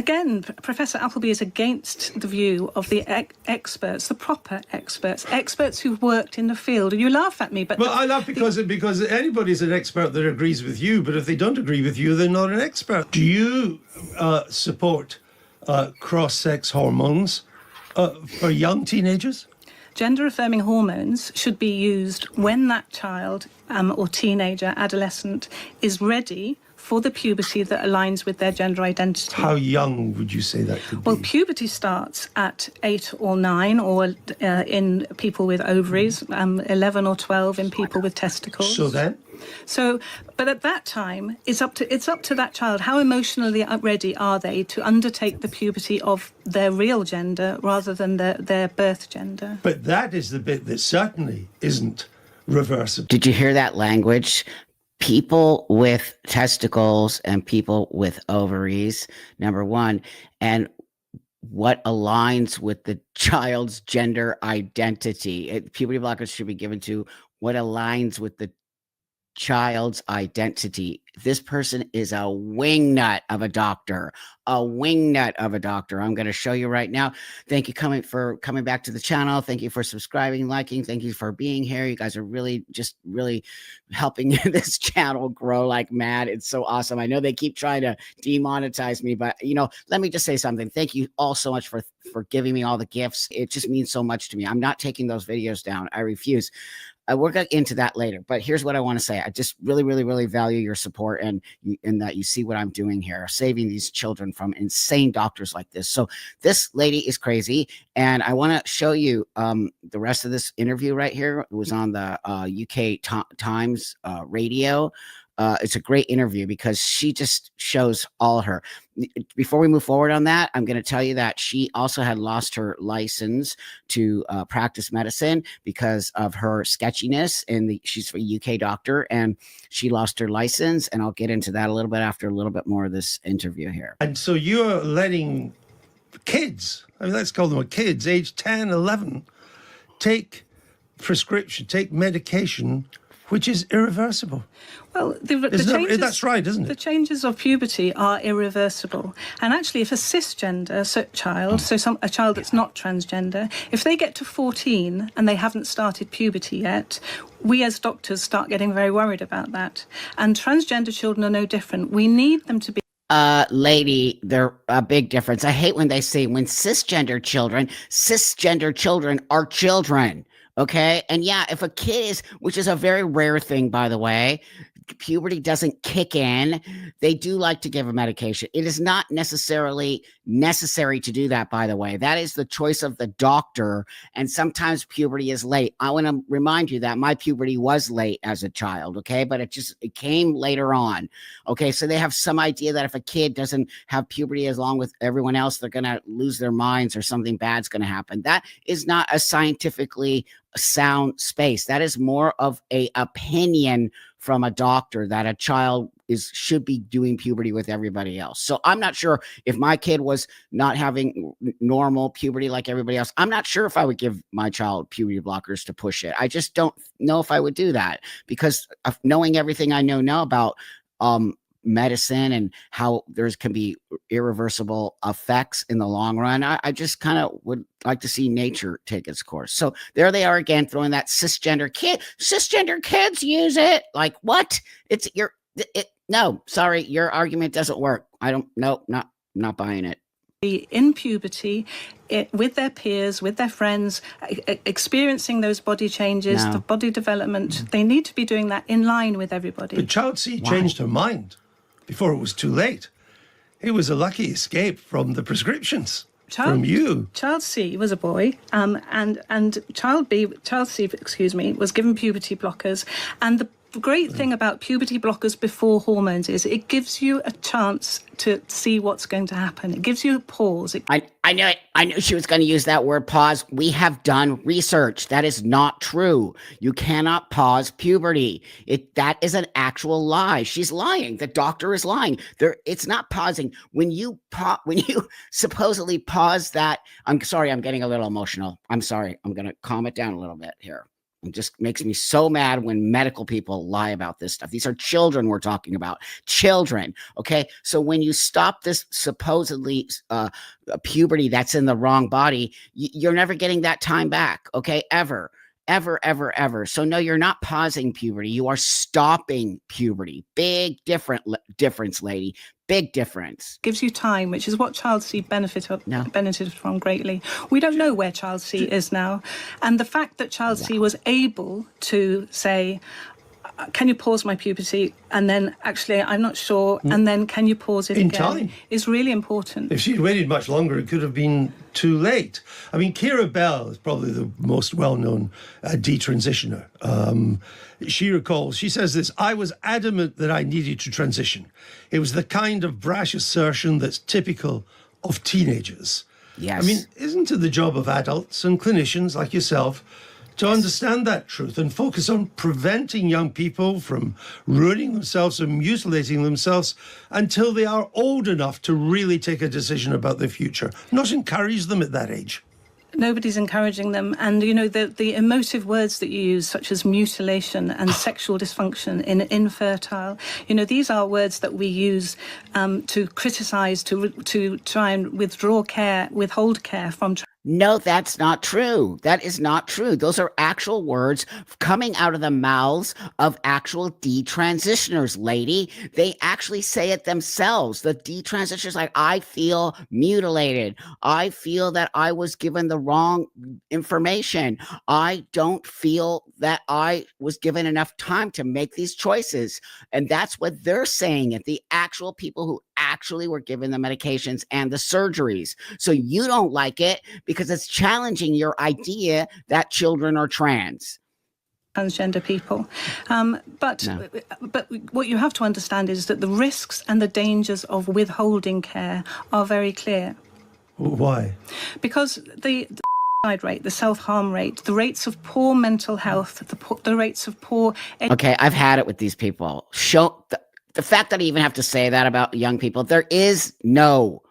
Again, Professor Appleby is against the view of the experts, the proper experts who've worked in the field. You laugh at me, but... Well, I laugh because anybody's an expert that agrees with you, but if they don't agree with you, they're not an expert. Do you support cross-sex hormones for young teenagers? Gender-affirming hormones should be used when that child or teenager, adolescent, is ready for the puberty that aligns with their gender identity. How young would you say that could be? Well, puberty starts at 8 or 9, or in people with ovaries, 11 or 12 in people with testicles. So then? But at that time, it's up to that child. How emotionally ready are they to undertake the puberty of their real gender rather than their birth gender? But that is the bit that certainly isn't reversible. Did you hear that language? People with testicles and people with ovaries, number one, and what aligns with the child's gender identity. Puberty blockers should be given to what aligns with the child's identity. This person is a wingnut of a doctor, I'm going to show you right now. Thank you for coming back to the channel. Thank you for subscribing, liking. Thank you for being here. You guys are really helping this channel grow like mad. It's so awesome. I know they keep trying to demonetize me, but let me just say something. Thank you all so much for giving me all the gifts. It just means so much to me. I'm not taking those videos down. I refuse. We'll get into that later, but here's what I want to say. I just really value your support and that you see what I'm doing here, saving these children from insane doctors like this. So this lady is crazy, and I want to show you the rest of this interview right here. It was on the UK Times radio. It's a great interview because she just shows all her. Before we move forward on that, I'm going to tell you that she also had lost her license to practice medicine because of her sketchiness. And she's a UK doctor, and she lost her license. And I'll get into that a little bit after a little bit more of this interview here. And so you're letting kids, let's call them kids, age 10, 11, take medication which is irreversible. Well, that's right, isn't it? The changes of puberty are irreversible. And actually, if a cisgender child, a child that's not transgender, if they get to 14 and they haven't started puberty yet, we as doctors start getting very worried about that. And transgender children are no different. We need them to be... Lady, they're a big difference. I hate when they say cisgender children are children. Okay. And yeah, if a kid which is a very rare thing, by the way, puberty doesn't kick in, they do like to give a medication. It is not necessarily necessary to do that, by the way. That is the choice of the doctor. And sometimes puberty is late. I want to remind you that my puberty was late as a child. Okay. But it came later on. Okay. So they have some idea that if a kid doesn't have puberty as long with everyone else, they're going to lose their minds or something bad's going to happen. That is not a scientifically sound space. That is more of a opinion from a doctor that a child should be doing puberty with everybody else. So I'm not sure if my kid was not having normal puberty like everybody else. I'm not sure if I would give my child puberty blockers to push it. I just don't know if I would do that because of knowing everything I know now about medicine and how can be irreversible effects in the long run. I just kind of would like to see nature take its course. So there they are again, throwing that cisgender kids use it. Like what? No, sorry. Your argument doesn't work. Not buying it. In puberty, with their peers, with their friends, experiencing those body changes, the body development, they need to be doing that in line with everybody. But Child C changed her mind before it was too late. It was a lucky escape from the prescriptions from you. Child C was a boy, and Child C, was given puberty blockers. And the great thing about puberty blockers before hormones is it gives you a chance to see what's going to happen. It gives you a pause. I knew it. I knew she was going to use that word pause. We have done research. That is not true. You cannot pause puberty. That is an actual lie. She's lying. The doctor is lying. It's not pausing. When you supposedly pause that, I'm sorry, I'm getting a little emotional. I'm sorry. I'm going to calm it down a little bit here. It just makes me so mad when medical people lie about this stuff. These are children we're talking about. Children. Okay. So when you stop this supposedly puberty that's in the wrong body, you're never getting that time back. Okay. Ever. Ever. So no, you're not pausing puberty. You are stopping puberty. Big difference, lady. Big difference. Gives you time, which is what Child C benefited from greatly. We don't know where Child C is now. And the fact that Child C was able to say, can you pause my puberty? And then actually, I'm not sure. And then can you pause it in again? Time. Is really important. If she'd waited much longer, it could have been too late. I mean, Kira Bell is probably the most well-known detransitioner. She recalls, she says this, I was adamant that I needed to transition. It was the kind of brash assertion that's typical of teenagers. Yes. I mean, isn't it the job of adults and clinicians like yourself to understand that truth and focus on preventing young people from ruining themselves and mutilating themselves until they are old enough to really take a decision about their future, not encourage them at that age? Nobody's encouraging them. And, you know, the emotive words that you use, such as mutilation and sexual dysfunction in infertile, you know, these are words that we use to criticise, to try and withhold care from. No, that's not true. That is not true. Those are actual words coming out of the mouths of actual detransitioners, lady. They actually say it themselves. The detransitioners, like, I feel mutilated. I feel that I was given the wrong information. I don't feel that I was given enough time to make these choices. And that's what they're saying. It the actual people who actually were given the medications and the surgeries. So you don't like it because it's challenging your idea that children are trans. Transgender people. But what you have to understand is that the risks and the dangers of withholding care are very clear. Why? Because the suicide rate, the self-harm rate, the rates of poor mental health, the rates of poor... Okay, I've had it with these people. The fact that I even have to say that about young people, there is no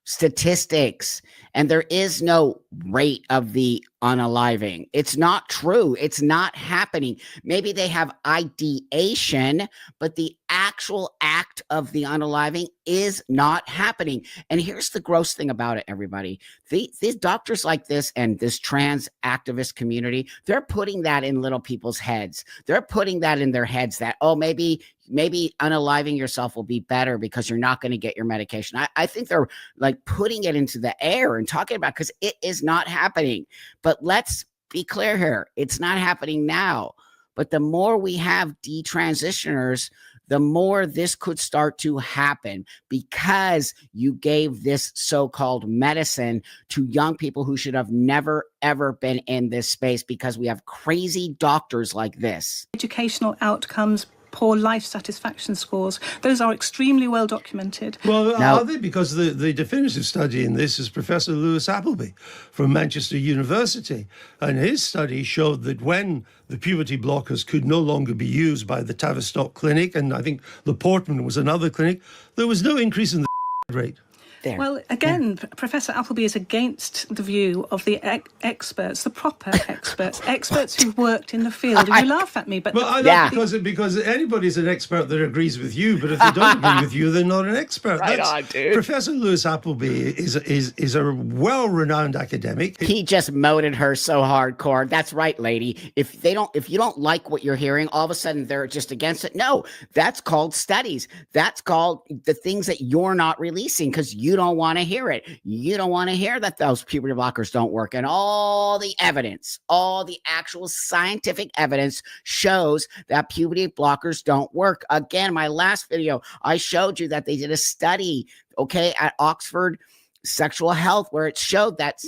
statistics and there is no rate of the unaliving. It's not true. It's not happening. Maybe they have ideation, but the actual act of the unaliving is not happening. And here's the gross thing about it, everybody. These doctors like this and this trans activist community, they're putting that in little people's heads. They're putting that in their heads that, oh, maybe unaliving yourself will be better because you're not going to get your medication. I think they're like putting it into the air and talking about, because it is not happening. But let's be clear here. It's not happening now. But the more we have detransitioners, the more this could start to happen, because you gave this so-called medicine to young people who should have never, ever been in this space, because we have crazy doctors like this. Educational outcomes, poor life satisfaction scores, those are extremely well documented. Well, are they? Because the definitive study in this is Professor Lewis Appleby from Manchester University. And his study showed that when the puberty blockers could no longer be used by the Tavistock Clinic, and I think the Portman was another clinic, there was no increase in the rate. There. Well, again, Professor Appleby is against the view of the experts, the proper experts who've worked in the field. And you laugh at me, but... Well, I know, because anybody's an expert that agrees with you, but if they don't agree with you, they're not an expert. Right on, dude. Professor Lewis Appleby is a well-renowned academic. He just moted her so hardcore. That's right, lady. If you don't like what you're hearing, all of a sudden they're just against it. No, that's called studies. That's called the things that you're not releasing because you don't want to hear it. You don't want to hear that those puberty blockers don't work. And all the evidence, all the actual scientific evidence shows that puberty blockers don't work. Again, my last video, I showed you that they did a study, okay, at Oxford Sexual Health, where it showed that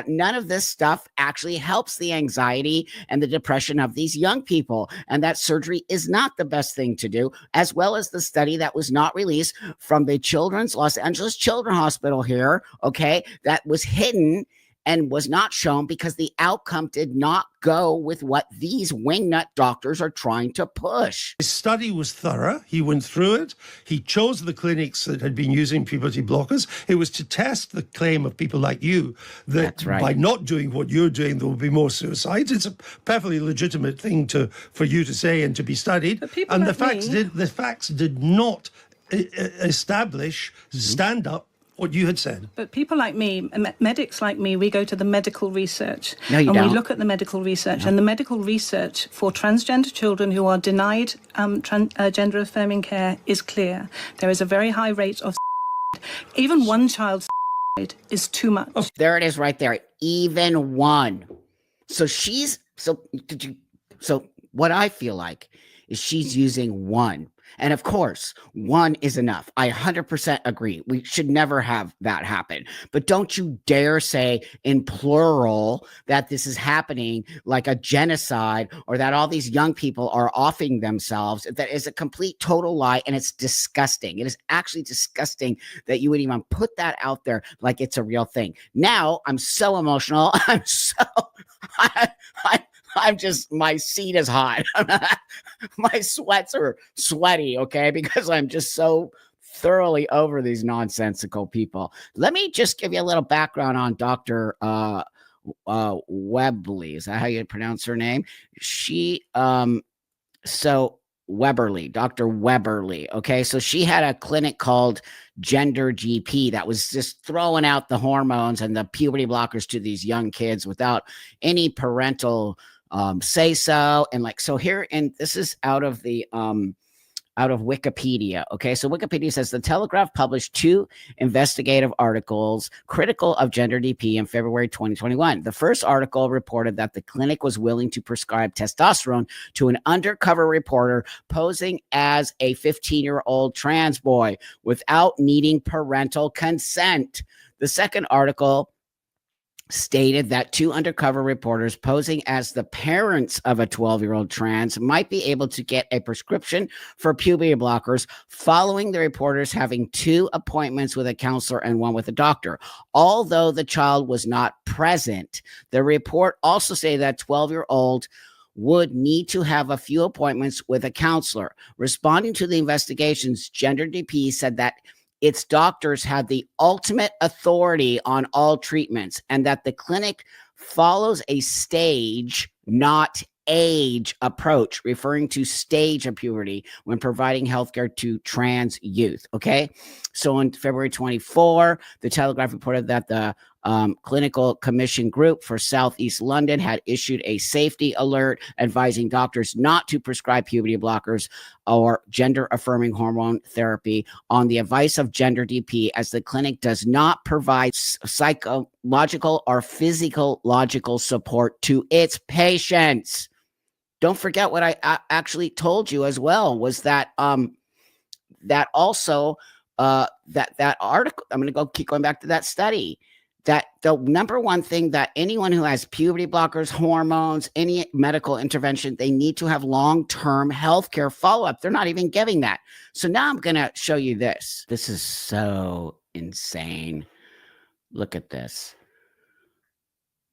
none of this stuff actually helps the anxiety and the depression of these young people, and that surgery is not the best thing to do, as well as the study that was not released from the Los Angeles Children's Hospital here, okay, that was hidden and was not shown because the outcome did not go with what these wingnut doctors are trying to push. His study was thorough. He went through it. He chose the clinics that had been using puberty blockers. It was to test the claim of people like you that That's right. by not doing what you're doing, there will be more suicides. It's a perfectly legitimate thing for you to say and to be studied. But people And like the facts did not establish, stand up what you had said. But people like me, medics like me, we go to the medical research. No, you and don't. we look at the medical research. And the medical research for transgender children who are denied gender-affirming care is clear. There is a very high rate of even one child's is too much. Oh, there it is right there. Even one. So what I feel like is she's using one. And of course, one is enough. I 100% agree. We should never have that happen. But don't you dare say in plural that this is happening like a genocide or that all these young people are offing themselves. That is a complete total lie, and it's disgusting. It is actually disgusting that you would even put that out there like it's a real thing. Now, I'm so emotional. I'm just, my seat is hot. My sweats are sweaty, okay? Because I'm just so thoroughly over these nonsensical people. Let me just give you a little background on Dr. Webley. Is that how you pronounce her name? Weberly, Dr. Weberly. Okay. So she had a clinic called Gender GP that was just throwing out the hormones and the puberty blockers to these young kids without any parental say so. And so here, and this is out of Wikipedia. Okay. So Wikipedia says the Telegraph published 2 investigative articles critical of Gender DP in February 2021. The first article reported that the clinic was willing to prescribe testosterone to an undercover reporter posing as a 15-year-old trans boy without needing parental consent. The second article stated that 2 undercover reporters posing as the parents of a 12-year-old trans might be able to get a prescription for puberty blockers following the reporters having 2 appointments with a counselor and 1 with a doctor. Although the child was not present, the report also stated that 12-year-old would need to have a few appointments with a counselor. Responding to the investigations, Gender DP said that its doctors had the ultimate authority on all treatments and that the clinic follows a stage, not age approach, referring to stage of puberty when providing healthcare to trans youth. Okay. So on February 24, the Telegraph reported that the Clinical Commission Group for Southeast London had issued a safety alert advising doctors not to prescribe puberty blockers or gender-affirming hormone therapy on the advice of Gender DP, as the clinic does not provide psychological or physiological support to its patients. Don't forget what I actually told you as well, was that that also that article, I'm going to keep going back to that study, that the number one thing that anyone who has puberty blockers, hormones, any medical intervention, they need to have long-term healthcare follow-up. They're not even giving that. So now I'm going to show you this. This is so insane. Look at this.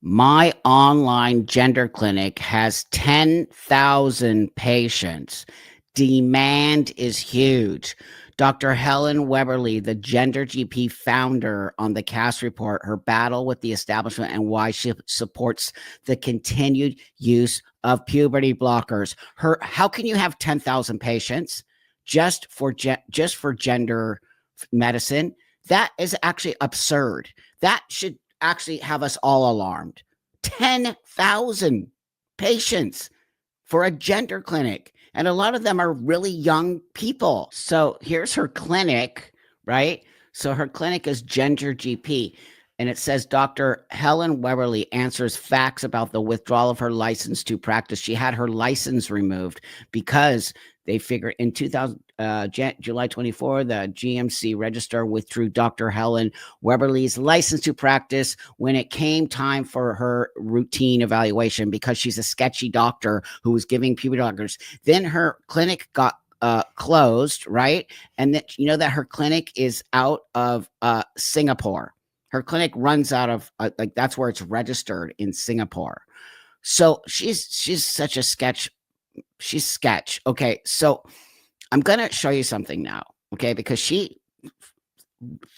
My online gender clinic has 10,000 patients. Demand is huge. Dr. Helen Weberly, the Gender GP founder, on the CAST report, her battle with the establishment and why she supports the continued use of puberty blockers. How can you have 10,000 patients just for gender medicine? That is actually absurd. That should actually have us all alarmed. 10,000 patients for a gender clinic. And a lot of them are really young people. So here's her clinic, right? So her clinic is Gender GP. And it says Dr. Helen Weberly answers facts about the withdrawal of her license to practice. She had her license removed because they figured in July 24, the GMC Register withdrew Dr. Helen Weberly's license to practice when it came time for her routine evaluation because she's a sketchy doctor who was giving puberty blockers. Then her clinic got closed, right? And that, you know, that her clinic is out of Singapore. Her clinic runs out of like that's where it's registered in Singapore. So she's such a sketch. She's sketch. Okay, so I'm gonna show you something now. Okay, because she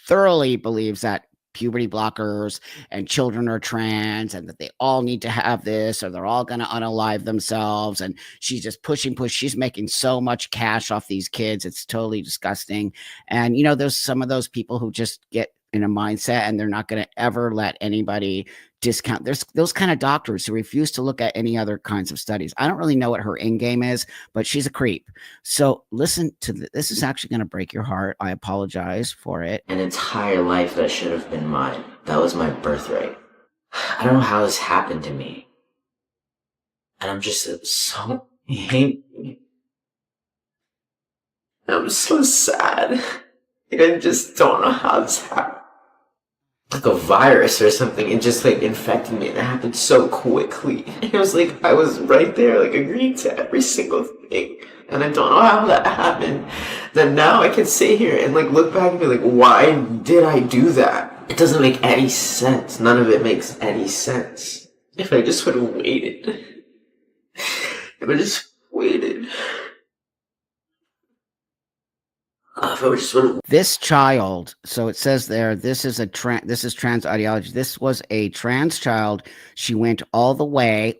thoroughly believes that puberty blockers and children are trans and that they all need to have this or they're all going to unalive themselves, and she's just push. She's making so much cash off these kids, it's totally disgusting. And there's some of those people who just get in a mindset and they're not going to ever let anybody discount. There's those kind of doctors who refuse to look at any other kinds of studies. I don't really know what her end game is, but she's a creep. So listen to this. Is actually going to break your heart. I apologize for it. An entire life that should have been mine. That was my birthright. I don't know how this happened to me. And I'm just so angry. I'm so sad. I just don't know how this happened. Like a virus or something, and just like infected me, and it happened so quickly. It was like I was right there, like agreeing to every single thing, and I don't know how that happened. Then now I can sit here and like look back and be like, why did I do that? It doesn't make any sense. None of it makes any sense. If I just would have waited. If I just waited. This child, so it says there, this is trans ideology. This was a trans child. She went all the way.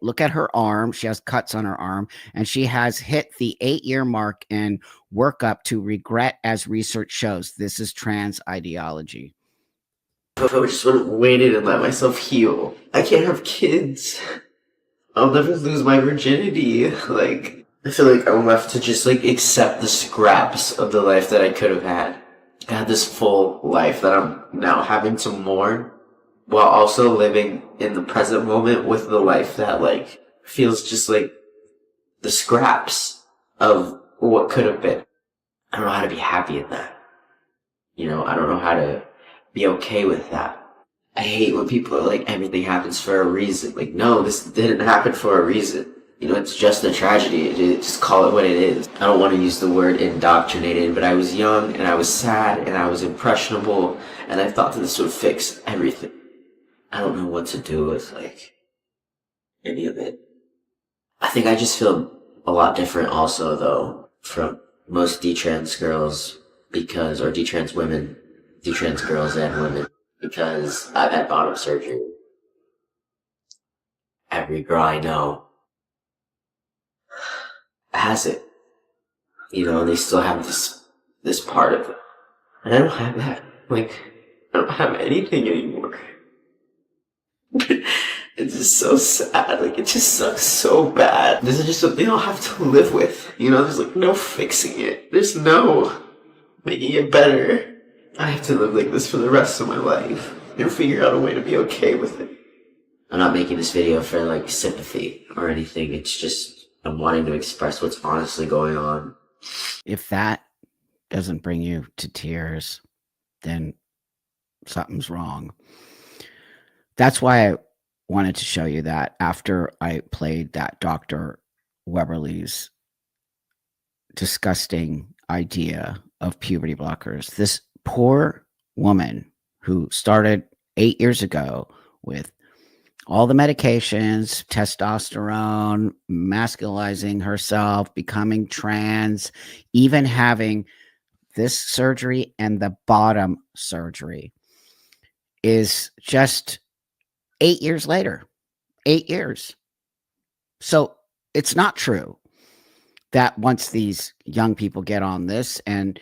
Look at her arm. She has cuts on her arm, and she has hit the 8-year mark in workup to regret, as research shows. This is trans ideology. If I just would have waited and let myself heal. I can't have kids. I'll never lose my virginity. Like, I feel like I'm left to just like accept the scraps of the life that I could have had. I had this full life that I'm now having to mourn, while also living in the present moment with the life that like feels just like the scraps of what could have been. I don't know how to be happy in that. I don't know how to be okay with that. I hate when people are like, everything happens for a reason. Like, no, this didn't happen for a reason. It's just a tragedy. Just call it what it is. I don't want to use the word indoctrinated, but I was young and I was sad and I was impressionable, and I thought that this would fix everything. I don't know what to do with like any of it. I think I just feel a lot different also though from most detrans girls or detrans women, detrans girls and women, because I've had bottom surgery. Every girl I know has it, and they still have this part of it, and I don't have that. Like, I don't have anything anymore. It's just so sad. Like, it just sucks so bad. This is just something I'll have to live with. There's like no fixing it. There's no making it better. I have to live like this for the rest of my life and figure out a way to be okay with it. I'm not making this video for like sympathy or anything. It's just I'm wanting to express what's honestly going on. If that doesn't bring you to tears, then something's wrong. That's why I wanted to show you that after I played that Dr. Weberly's disgusting idea of puberty blockers. This poor woman who started 8 years ago with all the medications, testosterone, masculizing herself, becoming trans, even having this surgery and the bottom surgery, is just 8 years later. 8 years. So it's not true that once these young people get on this and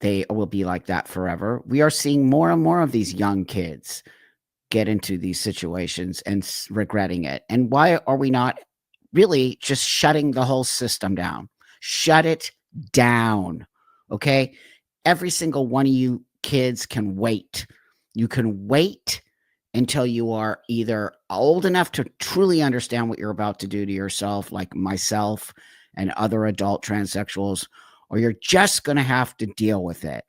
they will be like that forever. We are seeing more and more of these young kids get into these situations and regretting it. And why are we not really just shutting the whole system down? Shut it down. Okay. Every single one of you kids can wait. You can wait until you are either old enough to truly understand what you're about to do to yourself, like myself and other adult transsexuals, or you're just going to have to deal with it.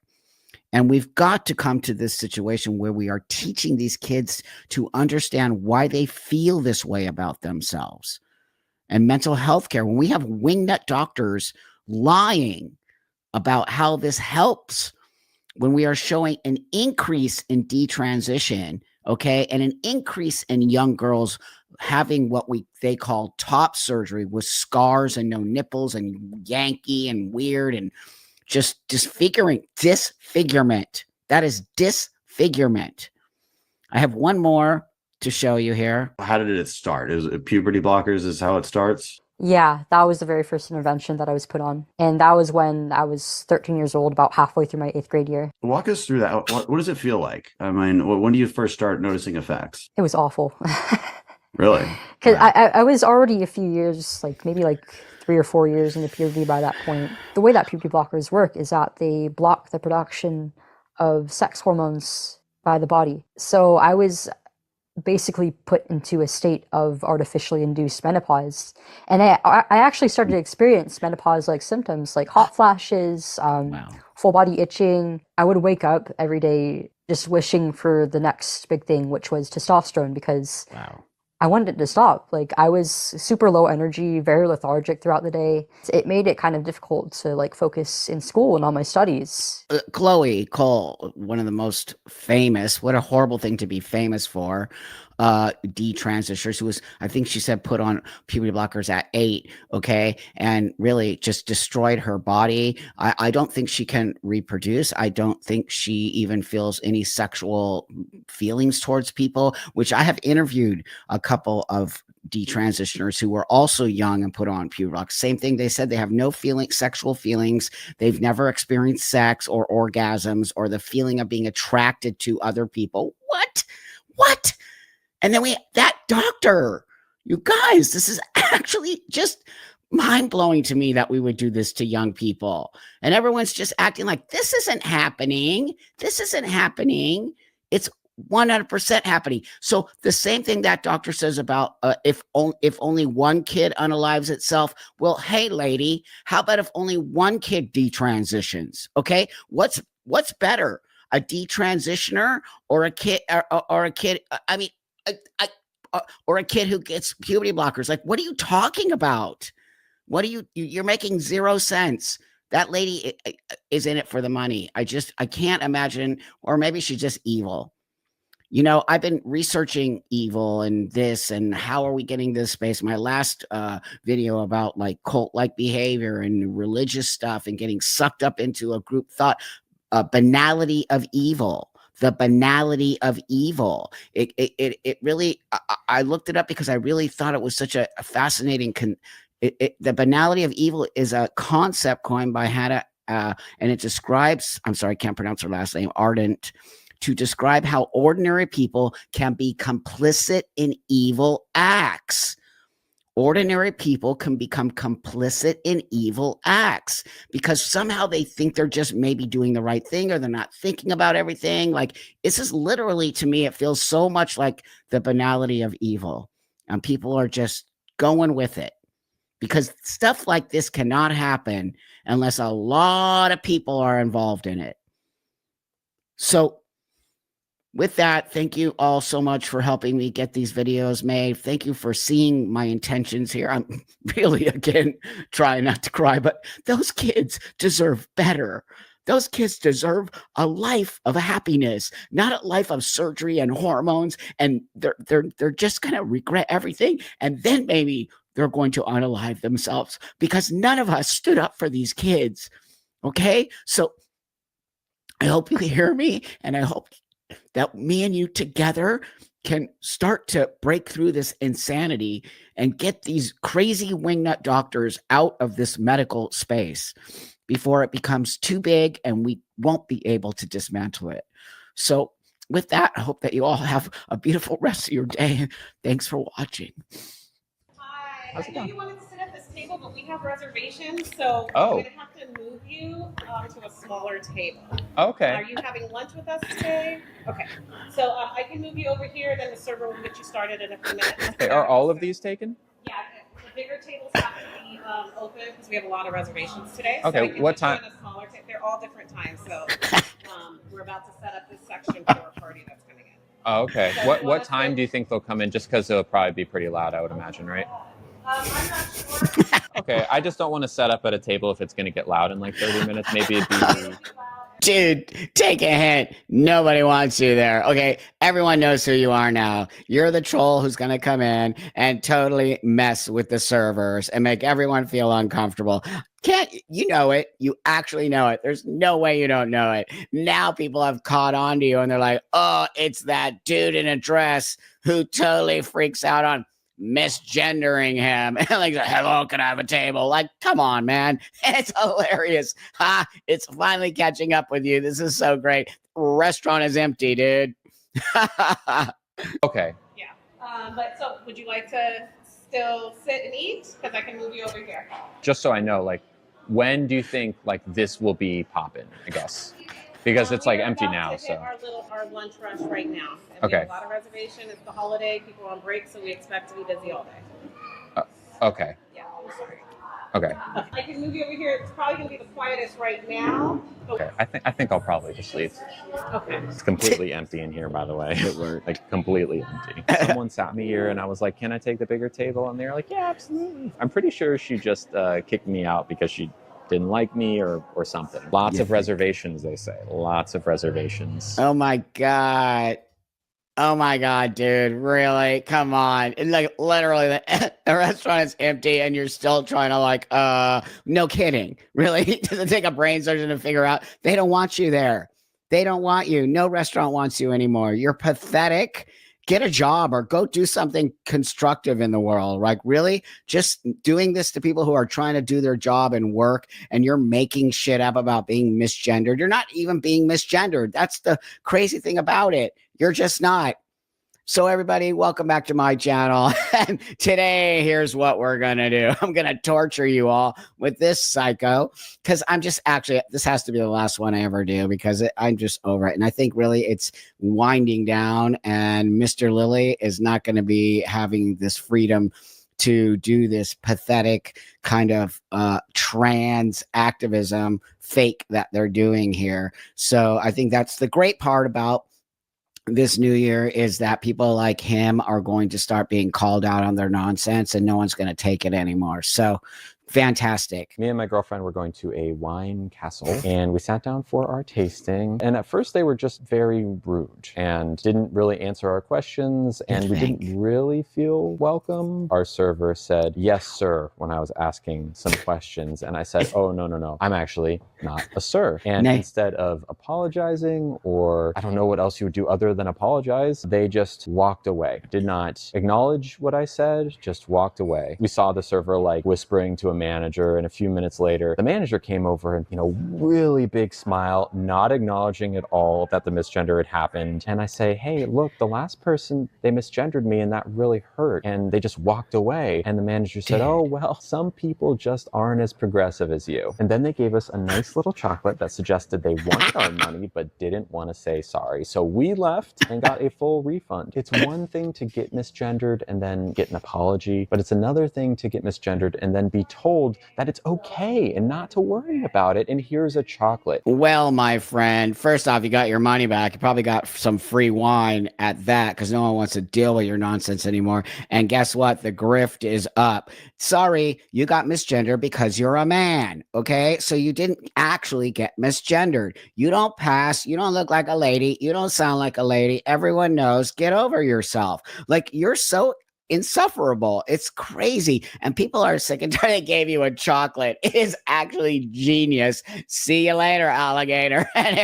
And we've got to come to this situation where we are teaching these kids to understand why they feel this way about themselves. And mental health care, when we have wingnut doctors lying about how this helps when we are showing an increase in detransition, okay, and an increase in young girls having what they call top surgery with scars and no nipples and Yankee and weird and just disfiguring, disfigurement. That is disfigurement. I have one more to show you here. How did it start? Is it puberty blockers is how it starts? Yeah, that was the very first intervention that I was put on. And that was when I was 13 years old, about halfway through my 8th grade year. Walk us through that. What does it feel like? I mean, when do you first start noticing effects? It was awful. Really? Because I was already a few years, like maybe like 3 or 4 years into puberty by that point. The way that puberty blockers work is that they block the production of sex hormones by the body. So I was basically put into a state of artificially induced menopause. And I actually started to experience menopause-like symptoms like hot flashes, full body itching. I would wake up every day just wishing for the next big thing, which was testosterone, because I wanted it to stop. Like, I was super low energy, very lethargic throughout the day. It made it kind of difficult to like focus in school and on my studies. Chloe Cole, one of the most famous, what a horrible thing to be famous for, detransitioners, who was, I think she said, put on puberty blockers at 8, okay, and really just destroyed her body. I don't think she can reproduce. I don't think she even feels any sexual feelings towards people, which I have interviewed a couple of detransitioners who were also young and put on puberty blockers. Same thing. They said they have no sexual feelings. They've never experienced sex or orgasms or the feeling of being attracted to other people. What? And then that doctor, you guys, this is actually just mind-blowing to me that we would do this to young people. And everyone's just acting like this isn't happening. This isn't happening. It's 100% happening. So the same thing that doctor says about if only one kid unalives itself. Well, hey, lady, how about if only one kid detransitions? Okay, what's better, a detransitioner or a kid or a kid? I mean, or a kid who gets puberty blockers? Like, what are you talking about? What are you're making zero sense. That lady is in it for the money. I can't imagine, or maybe she's just evil. You know, I've been researching evil and this and how are we getting this space. My last video about like cult-like behavior and religious stuff and getting sucked up into a group thought, banality of evil. The banality of evil. It really, I looked it up because I really thought it was such a fascinating, the banality of evil is a concept coined by Hannah, and it describes, I'm sorry, I can't pronounce her last name, Ardent, to describe how ordinary people can be complicit in evil acts. Ordinary people can become complicit in evil acts because somehow they think they're just maybe doing the right thing or they're not thinking about everything. Like, this is literally, to me, it feels so much like the banality of evil. And people are just going with it because stuff like this cannot happen unless a lot of people are involved in it. So, with that, thank you all so much for helping me get these videos made. Thank you for seeing my intentions here. I'm really, again, trying not to cry, but those kids deserve better. Those kids deserve a life of happiness, not a life of surgery and hormones. And they're just going to regret everything. And then maybe they're going to unalive themselves because none of us stood up for these kids. Okay? So I hope you hear me, and I hope that me and you together can start to break through this insanity and get these crazy wingnut doctors out of this medical space before it becomes too big and we won't be able to dismantle it. So with that, I hope that you all have a beautiful rest of your day. Thanks for watching. Hi, I know you wanted to sit at this table, but we have reservations, so I'm going to have to move you to a smaller table. Okay. Are you having lunch with us today? Okay. So I can move you over here, then the server will get you started in a few minutes. Okay, are all of these taken? Yeah, the bigger tables have to be open because we have a lot of reservations today. Okay, so I can what put you time? in a smaller they're all different times, so we're about to set up this section for a party that's coming in. Oh, okay. So What time do you think they'll come in? Just because it'll probably be pretty loud, I would imagine, right? I'm not sure. Okay, I just don't want to set up at a table if it's going to get loud in like 30 minutes. Maybe it'd be... It'll be loud Dude, take a hint. Nobody wants you there. Okay, everyone knows who you are now. You're the troll who's going to come in and totally mess with the servers and make everyone feel uncomfortable. Can't you know it? You actually know it. There's no way you don't know it. Now people have caught on to you and they're like, oh, it's that dude in a dress who totally freaks out on misgendering him. And like, hello, can I have a table? Like, come on, man. It's hilarious. Ha, it's finally catching up with you. This is so great. Restaurant is empty, dude. Okay. Yeah. But so would you like to still sit and eat? Because I can move you over here. Just so I know, like, when do you think like this will be popping? I guess because it's like empty now. So Our lunch rush right now. And okay. We have a lot of reservation. It's the holiday. People are on break, so we expect to be busy all day. Okay. Yeah. I'm sorry. Okay. I can move you over here. It's probably gonna be the quietest right now. Okay. I think I'll probably just leave. Okay. It's completely empty in here, by the way. Like completely empty. Someone sat me here, and I was like, "Can I take the bigger table?" And they're like, "Yeah, absolutely." I'm pretty sure she just kicked me out because she didn't like me or something. Lots of reservations, they say. Lots of reservations. Oh my God. Oh my God, dude. Really? Come on. And like literally the restaurant is empty and you're still trying to like, no kidding. Really? Does it take a brain surgeon to figure out they don't want you there? They don't want you. No restaurant wants you anymore. You're pathetic. Get a job or go do something constructive in the world. Like really just doing this to people who are trying to do their job and work, and you're making shit up about being misgendered. You're not even being misgendered. That's the crazy thing about it. You're just not. So everybody, welcome back to my channel. And today, here's what we're going to do. I'm going to torture you all with this psycho because I'm just actually, this has to be the last one I ever do because I'm just over it. And I think really it's winding down and Mr. Lily is not going to be having this freedom to do this pathetic kind of trans activism fake that they're doing here. So I think that's the great part about this new year is that people like him are going to start being called out on their nonsense and no one's going to take it anymore. So fantastic. Me and my girlfriend were going to a wine castle and we sat down for our tasting. And at first they were just very rude and didn't really answer our questions and we didn't really feel welcome. Our server said, "Yes, sir," when I was asking some questions. And I said, "Oh, no, I'm actually not a sir." And instead of apologizing or I don't know what else you would do other than apologize, they just walked away. Did not acknowledge what I said, just walked away. We saw the server like whispering to a manager, and a few minutes later the manager came over and really big smile, not acknowledging at all that the misgender had happened. And I say, "Hey, look, the last person, they misgendered me and that really hurt," and they just walked away. And the manager said, "Oh well, some people just aren't as progressive as you." And then they gave us a nice little chocolate that suggested they wanted our money but didn't want to say sorry. So we left and got a full refund. It's one thing to get misgendered and then get an apology, but it's another thing to get misgendered and then be told that it's okay and not to worry about it, and here's a chocolate. Well, my friend, first off, you got your money back. You probably got some free wine at that because no one wants to deal with your nonsense anymore. And guess what? The grift is up. Sorry, you got misgendered because you're a man, okay? So you didn't actually get misgendered. You don't pass. You don't look like a lady. You don't sound like a lady. Everyone knows. Get over yourself. Like, you're so insufferable. It's crazy. And people are sick and tired. They gave you a chocolate. It is actually genius. See you later, alligator. And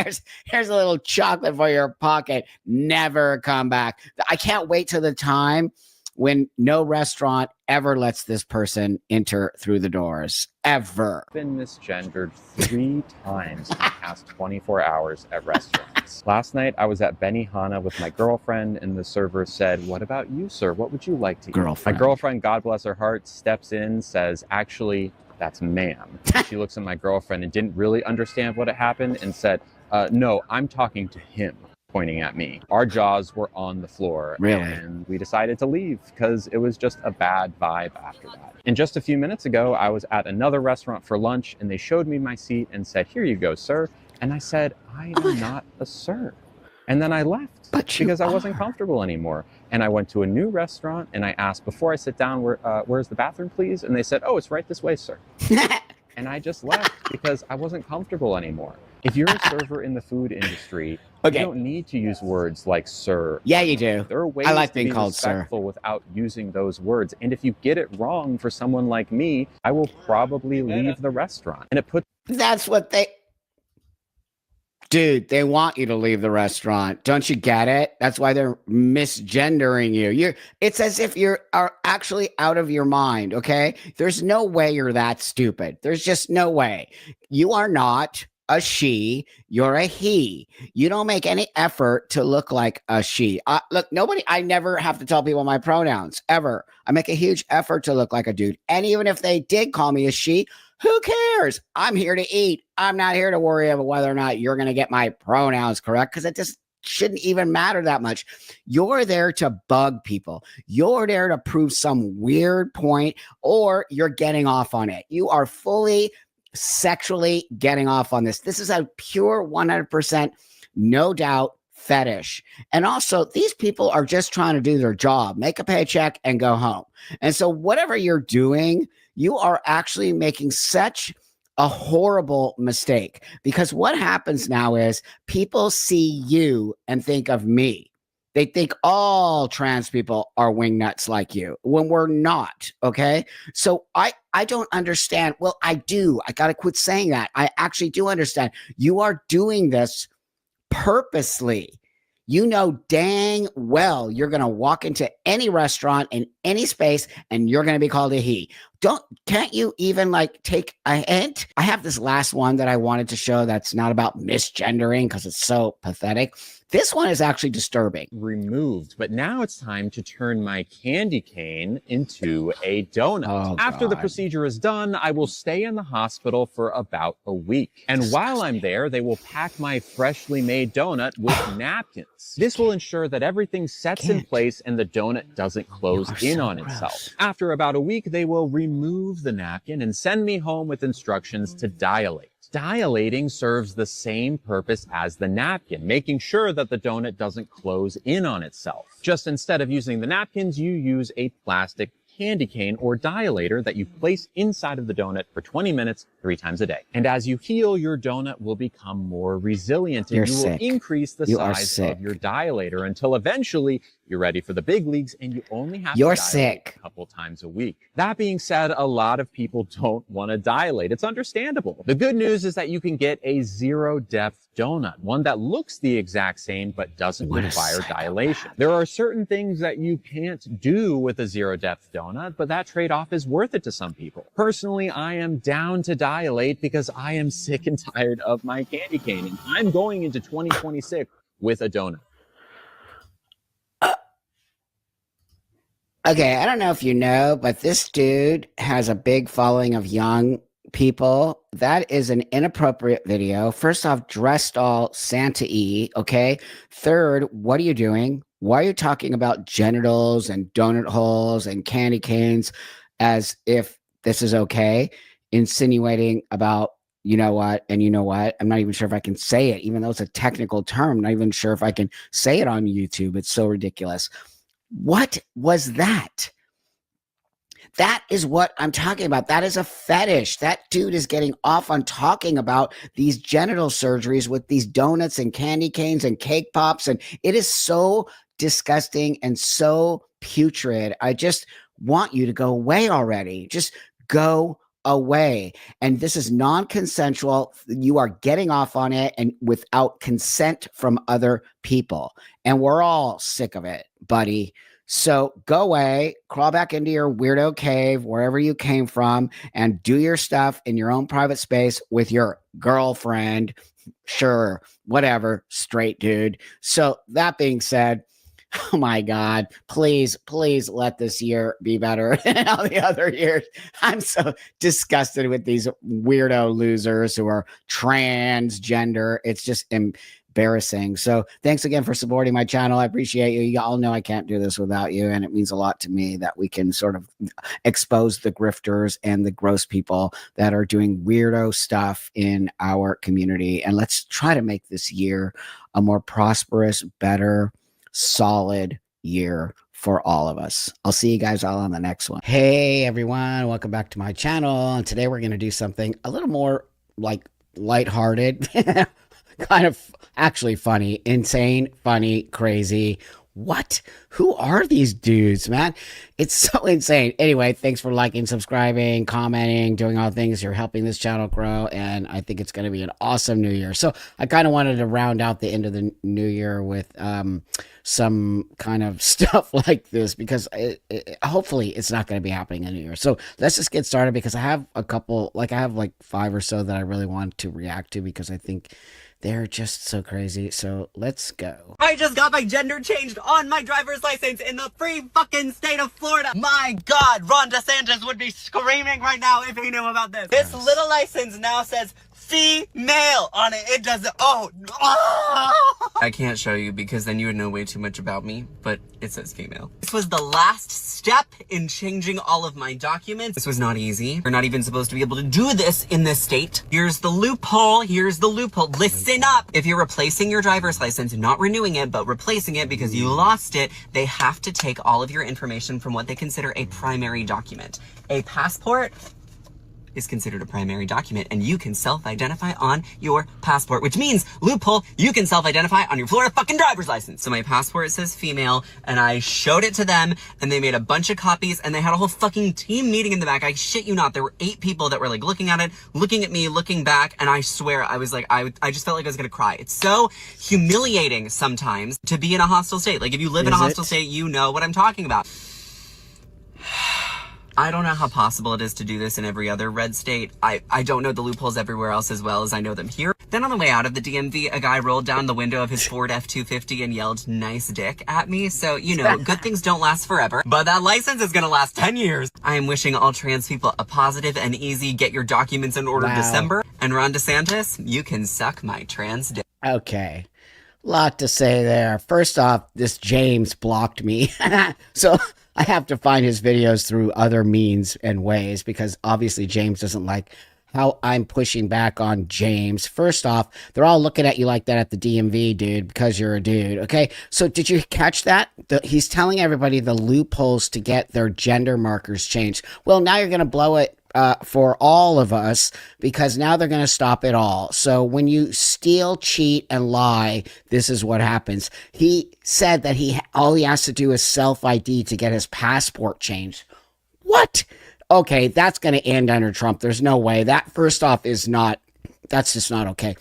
here's a little chocolate for your pocket. Never come back. I can't wait till the time when no restaurant ever lets this person enter through the doors. Ever. I've been misgendered 3 times in the past 24 hours at restaurants. Last night, I was at Benihana with my girlfriend, and the server said, "What about you, sir? What would you like to eat?" My girlfriend, God bless her heart, steps in, says, "Actually, that's ma'am." She looks at my girlfriend and didn't really understand what had happened and said, "No, I'm talking to him," pointing at me. Our jaws were on the floor. Really? And we decided to leave because it was just a bad vibe after that. And just a few minutes ago, I was at another restaurant for lunch and they showed me my seat and said, "Here you go, sir." And I said, "I am not a sir." And then I left because I wasn't comfortable anymore. And I went to a new restaurant and I asked, "Before I sit down, where's the bathroom, please?" And they said, "Oh, it's right this way, sir." And I just left because I wasn't comfortable anymore. If you're a server in the food industry, Okay. you don't need to use words like sir. Yeah, you do. There are ways I like to being be called sir. respectful without using those words. And if you get it wrong for someone like me, I will probably leave the restaurant. And it puts That's what they... Dude, they want you to leave the restaurant. Don't you get it? That's why they're misgendering you. It's as if you are actually out of your mind, okay? There's no way you're that stupid. There's just no way. You are not a she, you're a he. You don't make any effort to look like a she. Look, I never have to tell people my pronouns, ever. I make a huge effort to look like a dude. And even if they did call me a she, who cares? I'm here to eat. I'm not here to worry about whether or not you're going to get my pronouns correct, because it just shouldn't even matter that much. You're there to bug people. You're there to prove some weird point, or you're getting off on it. You are fully sexually getting off on this. This is a pure 100%, no doubt, fetish. And also, these people are just trying to do their job, make a paycheck and go home. And so whatever you're doing, you are actually making such a horrible mistake, because what happens now is people see you and think of me. They think all trans people are wingnuts like you, when we're not, okay? So I don't understand. Well, I do. I got to quit saying that. I actually do understand. You are doing this purposely. You know dang well you're going to walk into any restaurant in any space and you're going to be called a he. Can't you even take a hint? I have this last one that I wanted to show that's not about misgendering because it's so pathetic. This one is actually disturbing. removed, but now it's time to turn my candy cane into a donut. Oh, After the God. procedure is done, I will stay in the hospital for about a week. And while I'm there, they will pack my freshly made donut with napkins. This will ensure that everything sets in place and the donut doesn't close in on itself. After about a week, they will remove the napkin and send me home with instructions to dilate. Dilating serves the same purpose as the napkin, making sure that the donut doesn't close in on itself. Just instead of using the napkins, you use a plastic candy cane or dilator that you place inside of the donut for 20 minutes 3 times a day. And as you heal, your donut will become more resilient and You're you will sick. increase the You are size sick. of your dilator until eventually you're ready for the big leagues and you only have You're to dilate sick. a couple times a week. That being said, a lot of people don't want to dilate. It's understandable. The good news is that you can get a zero depth donut, one that looks the exact same but doesn't What a require psychopath. dilation. There are certain things that you can't do with a zero depth donut, but that trade-off is worth it to some people. Personally, I am down to dilate because I am sick and tired of my candy cane, and I'm going into 2026 with a donut. Okay, I don't know if you know, but this dude has a big following of young people. That is an inappropriate video. First off, dressed all Santa-y, okay? Third, what are you doing? Why are you talking about genitals and donut holes and candy canes as if this is okay? Insinuating about you know what and you know what. I'm not even sure if I can say it, even though it's a technical term. I'm not even sure if I can say it on YouTube. It's so ridiculous. What was that? That is what I'm talking about. That is a fetish. That dude is getting off on talking about these genital surgeries with these donuts and candy canes and cake pops. And it is so disgusting and so putrid. I just want you to go away already. Just go away. And this is non-consensual. You are getting off on it and without consent from other people. And we're all sick of it, buddy. So go away, crawl back into your weirdo cave, wherever you came from, and do your stuff in your own private space with your girlfriend. Sure, whatever, straight dude. So that being said, oh my God, please let this year be better than all the other years. I'm so disgusted with these weirdo losers who are transgender. It's just embarrassing. So thanks again for supporting my channel. I appreciate you. You all know I can't do this without you. And it means a lot to me that we can sort of expose the grifters and the gross people that are doing weirdo stuff in our community. And let's try to make this year a more prosperous, better, solid year for all of us. I'll see you guys all on the next one. Hey everyone, welcome back to my channel. And today we're going to do something a little more lighthearted, kind of actually funny, insane, funny, crazy. What? Who are these dudes, man? It's so insane. Anyway, thanks for liking, subscribing, commenting, doing all the things. You're helping this channel grow, and I think it's going to be an awesome new year. So I kind of wanted to round out the end of the new year with some kind of stuff like this, because hopefully it's not going to be happening in the new year. So let's just get started, because I have a couple, I have like 5 or so that I really want to react to, because I think they're just so crazy. So let's go. I just got my gender changed on my driver's license in the free fucking state of Florida. My God, Ron DeSantis would be screaming right now if he knew about this. This little license now says female on it. It doesn't. Oh. I can't show you because then you would know way too much about me, but it says female. This was the last step in changing all of my documents. This was not easy. You're not even supposed to be able to do this in this state. Here's the loophole. Here's the loophole. Listen up. If you're replacing your driver's license, not renewing it, but replacing it because you lost it, they have to take all of your information from what they consider a primary document. A passport is considered a primary document, and you can self-identify on your passport, which means, loophole, you can self-identify on your Florida fucking driver's license. So my passport says female, and I showed it to them, and they made a bunch of copies, and they had a whole fucking team meeting in the back. I shit you not, there were 8 people that were like looking at it, looking at me, looking back, and I swear, I was like, I just felt like I was gonna cry. It's so humiliating sometimes to be in a hostile state. Like, if you live in a hostile state, you know what I'm talking about. I don't know how possible it is to do this in every other red state. I don't know the loopholes everywhere else as well as I know them here. Then on the way out of the DMV, a guy rolled down the window of his Ford F-250 and yelled, "Nice dick," at me. So, you know, good things don't last forever, but that license is gonna last 10 years. I am wishing all trans people a positive and easy get your documents in order December. And Ron DeSantis, you can suck my trans dick. Okay. Lot to say there. First off, this James blocked me. So I have to find his videos through other means and ways, because obviously James doesn't like how I'm pushing back on James. First off, they're all looking at you like that at the DMV, dude, because you're a dude, okay? So did you catch that? He's telling everybody the loopholes to get their gender markers changed. Well, now you're going to blow it for all of us, because now they're going to stop it all. So when you steal, cheat, and lie, this is what happens. He said that all he has to do is self-ID to get his passport changed. What? Okay, that's going to end under Trump. There's no way. That, first off, that's just not okay.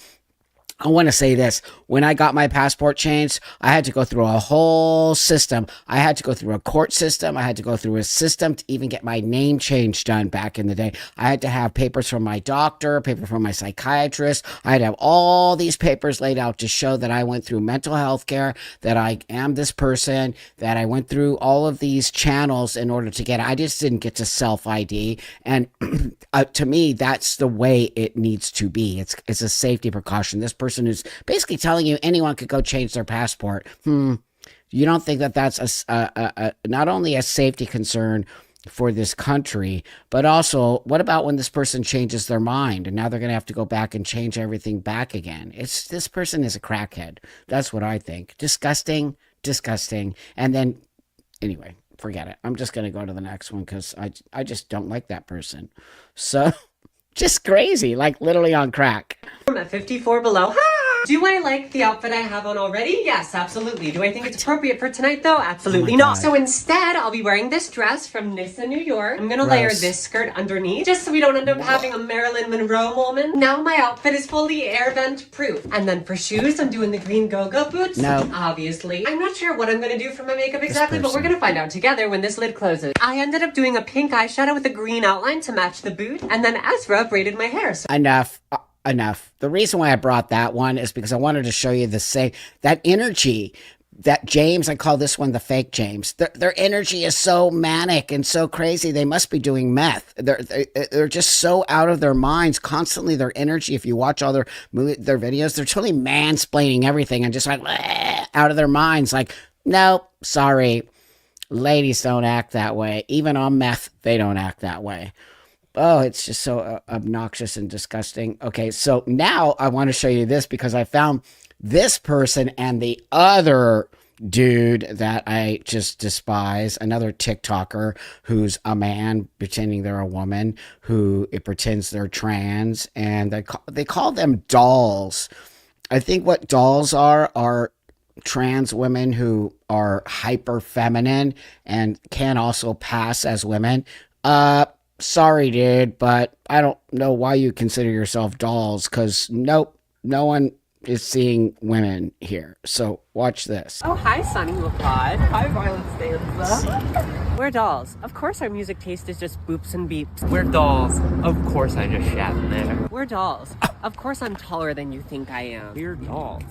I want to say this. When I got my passport changed, I had to go through a whole system. I had to go through a court system. I had to go through a system to even get my name change done back in the day. I had to have papers from my doctor, paper from my psychiatrist. I had to have all these papers laid out to show that I went through mental health care, that I am this person, that I went through all of these channels in order to get it. I just didn't get to self-ID. And to me, that's the way it needs to be. It's a safety precaution. This person is basically telling you anyone could go change their passport. You don't think that that's not only a safety concern for this country, but also, what about when this person changes their mind and now they're going to have to go back and change everything back again? This person is a crackhead. That's what I think. Disgusting. And then, anyway, forget it. I'm just going to go to the next one, because I just don't like that person. So, just crazy, like literally on crack. I'm at 54 below. Do I like the outfit I have on already? Yes, absolutely. Do I think it's appropriate for tonight, though? Absolutely not. So instead, I'll be wearing this dress from Nissa, New York. I'm gonna layer this skirt underneath, just so we don't end up having a Marilyn Monroe moment. Now my outfit is fully air vent proof. And then for shoes, I'm doing the green go-go boots. No. Obviously. I'm not sure what I'm gonna do for my makeup exactly, but we're gonna find out together when this lid closes. I ended up doing a pink eyeshadow with a green outline to match the boot, and then Ezra braided my hair. So Enough. The reason why I brought that one is because I wanted to show you that energy, that James, I call this one the fake James. Their energy is so manic and so crazy. They must be doing meth. They're just so out of their minds constantly. Their energy, if you watch all their videos, they're totally mansplaining everything and just like out of their minds. Like, no, sorry, ladies don't act that way. Even on meth, they don't act that way. Oh, it's just so obnoxious and disgusting. Okay, so now I want to show you this, because I found this person and the other dude that I just despise, another TikToker who's a man pretending they're a woman, who it pretends they're trans, and they call them dolls. I think what dolls are trans women who are hyper feminine and can also pass as women. Sorry, dude, but I don't know why you consider yourself dolls, because nope, no one is seeing women here. So watch this. Oh, hi, Sonny LaPod. Hi, Violet Stanza. We're dolls. Of course our music taste is just boops and beeps. We're dolls. Of course I just shat in there. We're dolls. Of course I'm taller than you think I am. We're dolls.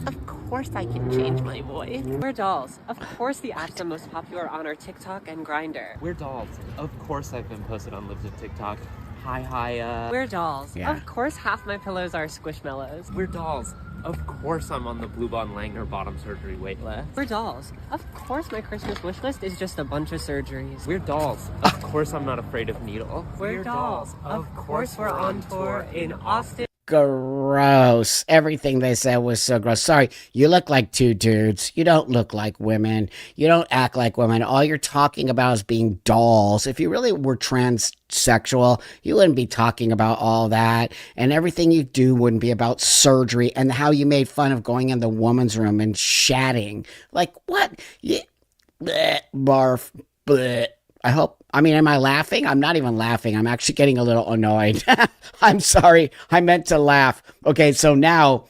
Of course I can change my voice. We're dolls. Of course the apps are most popular on our TikTok and Grindr. We're dolls. Of course I've been posted on Lives of TikTok. Hi. We're dolls. Yeah. Of course half my pillows are squishmallows. We're dolls. Of course I'm on the Blue Bond Langner bottom surgery wait list. We're dolls. Of course my Christmas wish list is just a bunch of surgeries. We're dolls. Of course I'm not afraid of needle. We're dolls. Of course we're on tour in Austin. Gross. Everything they said was so gross. Sorry, you look like two dudes. You don't look like women. You don't act like women. All you're talking about is being dolls. If you really were transsexual, you wouldn't be talking about all that. And everything you do wouldn't be about surgery and how you made fun of going in the woman's room and shatting. Like, what? Bleh, barf. Bleh. Am I laughing? I'm not even laughing. I'm actually getting a little annoyed. I'm sorry. I meant to laugh. Okay, so now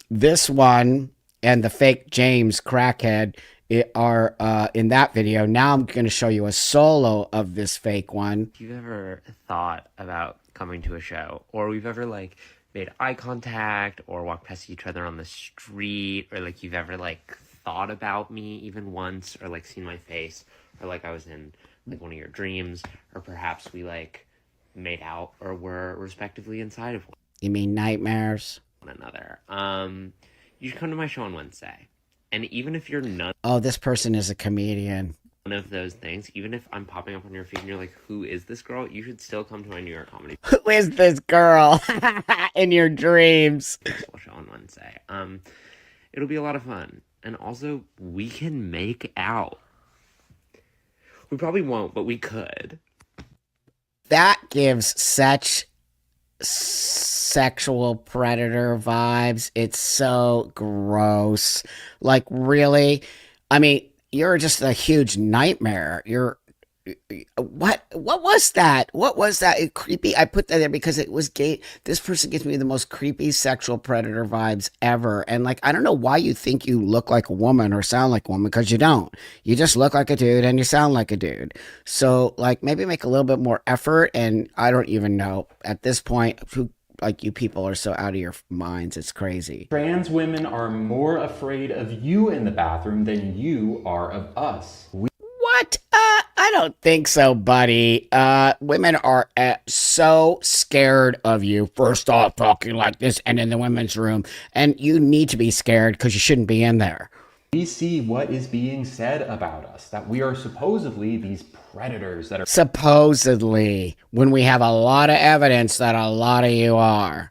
this one and the fake James crackhead are in that video. Now I'm going to show you a solo of this fake one. If you've ever thought about coming to a show, or we've ever made eye contact or walked past each other on the street, or you've ever thought about me even once, or seen my face, or I was in one of your dreams, or perhaps we made out or were respectively inside of You mean nightmares? one another. You should come to my show on Wednesday. And even if you're none Oh, this person is a comedian. of those things, even if I'm popping up on your feed and you're like, who is this girl? You should still come to my New York Comedy Who is this girl in your dreams? Festival show on Wednesday. It'll be a lot of fun. And also, we can make out. We probably won't, but we could. That gives such sexual predator vibes. It's so gross. Really? I mean, you're just a huge nightmare. What was that? What was that? It creepy. I put that there because it was gay. This person gives me the most creepy sexual predator vibes ever. And I don't know why you think you look like a woman or sound like a woman, because you don't. You just look like a dude and you sound like a dude. So maybe make a little bit more effort. And I don't even know at this point who. You people are so out of your minds. It's crazy. Trans women are more afraid of you in the bathroom than you are of us. What? I don't think so, buddy. Women are so scared of you. First off, talking like this and in the women's room. And you need to be scared because you shouldn't be in there. We see what is being said about us, that we are supposedly these predators that are supposedly, when we have a lot of evidence that a lot of you are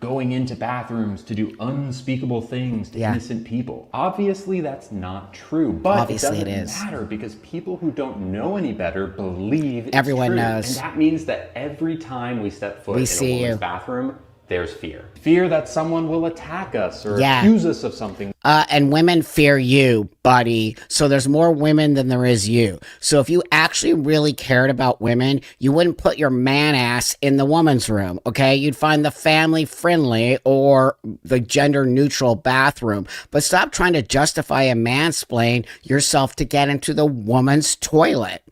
going into bathrooms to do unspeakable things to innocent people. Obviously, that's not true, but obviously it doesn't matter because people who don't know any better believe it's everyone true. knows. And that means that every time we step foot in a woman's bathroom, there's fear. Fear that someone will attack us or accuse us of something. And women fear you, buddy. So there's more women than there is you. So if you actually really cared about women, you wouldn't put your man ass in the woman's room, okay? You'd find the family friendly or the gender neutral bathroom. But stop trying to justify and mansplain yourself to get into the woman's toilet.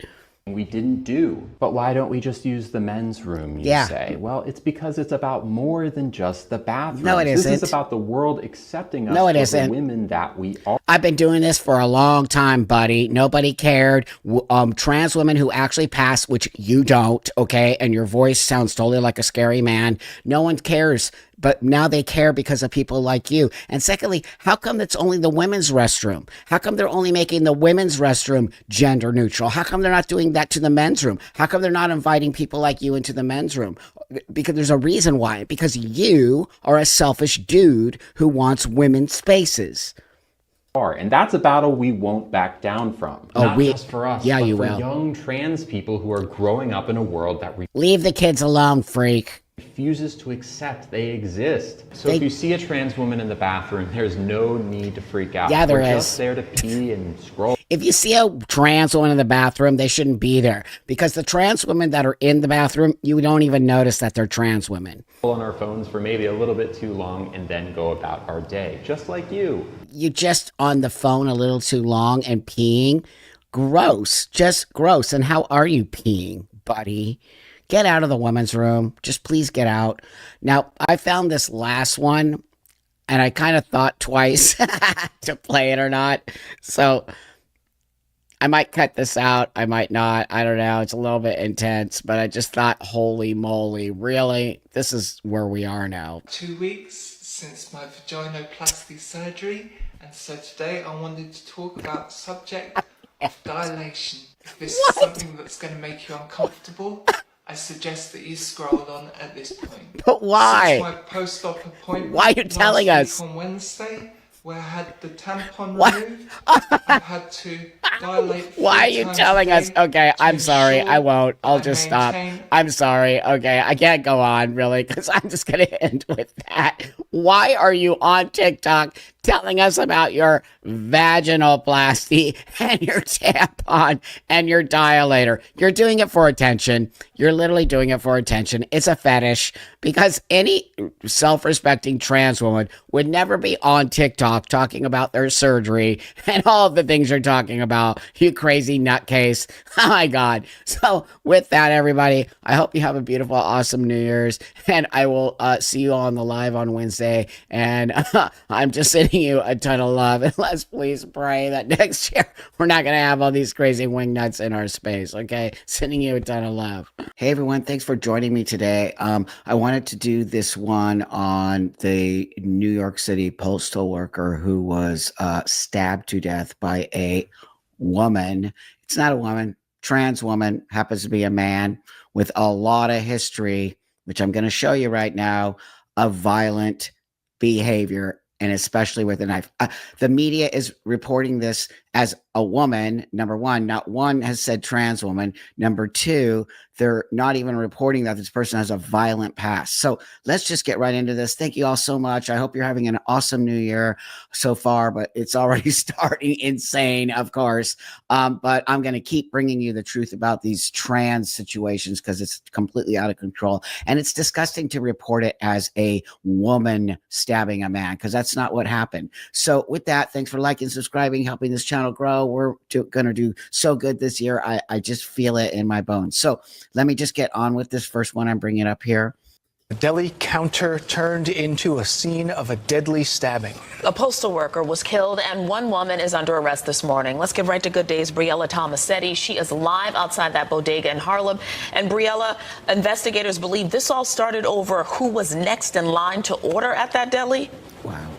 We didn't do. But why don't we just use the men's room, you say? Well, it's because it's about more than just the bathroom. No, it isn't. This is about the world accepting us for the women that we are. I've been doing this for a long time, buddy. Nobody cared. Trans women who actually pass, which you don't, okay? And your voice sounds totally like a scary man. No one cares. But now they care because of people like you. And secondly, how come it's only the women's restroom? How come they're only making the women's restroom gender neutral? How come they're not doing that to the men's room? How come they're not inviting people like you into the men's room? Because there's a reason why. Because you are a selfish dude who wants women's spaces. And that's a battle we won't back down from. Not just for us, yeah, but you for will. young trans people who are growing up in a world that Leave the kids alone, freak. refuses to accept they exist. So if you see a trans woman in the bathroom, there's no need to freak out. Yeah, there We're is. just there to pee and scroll. If you see a trans woman in the bathroom, they shouldn't be there, because the trans women that are in the bathroom, you don't even notice that they're trans women. On our phones for maybe a little bit too long and then go about our day, just like you. You just on the phone a little too long and peeing. Gross, just gross. And how are you peeing, buddy? Get out of the women's room. Just please get out. Now, I found this last one, and I kind of thought twice to play it or not. So I might cut this out. I might not. I don't know. It's a little bit intense, but I just thought, holy moly, really? This is where we are now. 2 weeks since my vaginoplasty surgery, and so today I wanted to talk about the subject of dilation. If this is something that's going to make you uncomfortable, I suggest that you scroll on at this point. But why? Since my post-op appointment Why are you telling us? on Wednesday, where I had the tampon removed, I've had to dilate. Why are you telling us? Okay, I'm sorry. I won't. I'll just stop. I'm sorry. Okay, I can't go on, really, because I'm just going to end with that. Why are you on TikTok telling us about your vaginoplasty and your tampon and your dilator? You're doing it for attention. You're literally doing it for attention. It's a fetish, because any self-respecting trans woman would never be on TikTok talking about their surgery and all of the things you're talking about, you crazy nutcase. Oh my God. So with that, everybody, I hope you have a beautiful, awesome New Year's, and I will see you all on the live on Wednesday. And I'm just sending you a ton of love, and let's please pray that next year we're not going to have all these crazy wing nuts in our space. Okay. Sending you a ton of love. Hey everyone. Thanks for joining me today. I wanted to do this one on the New York City postal worker who was stabbed to death by a woman. It's not a woman, trans woman, happens to be a man with a lot of history, which I'm going to show you right now, of violent behavior, and especially with a knife. The media is reporting this as a woman. Number one, not one has said trans woman. Number two, they're not even reporting that this person has a violent past. So let's just get right into this. Thank you all so much. I hope you're having an awesome new year so far, but it's already starting insane, of course. But I'm going to keep bringing you the truth about these trans situations, because it's completely out of control. And it's disgusting to report it as a woman stabbing a man, because that's not what happened. So with that, thanks for liking, subscribing, helping this channel grow. We're going to do so good this year. I just feel it in my bones. So let me just get on with this first one I'm bringing up here. The deli counter turned into a scene of a deadly stabbing. A postal worker was killed and one woman is under arrest this morning. Let's get right to Good Day's Briella Tomasetti. She is live outside that bodega in Harlem. And Briella, investigators believe this all started over who was next in line to order at that deli. Wow.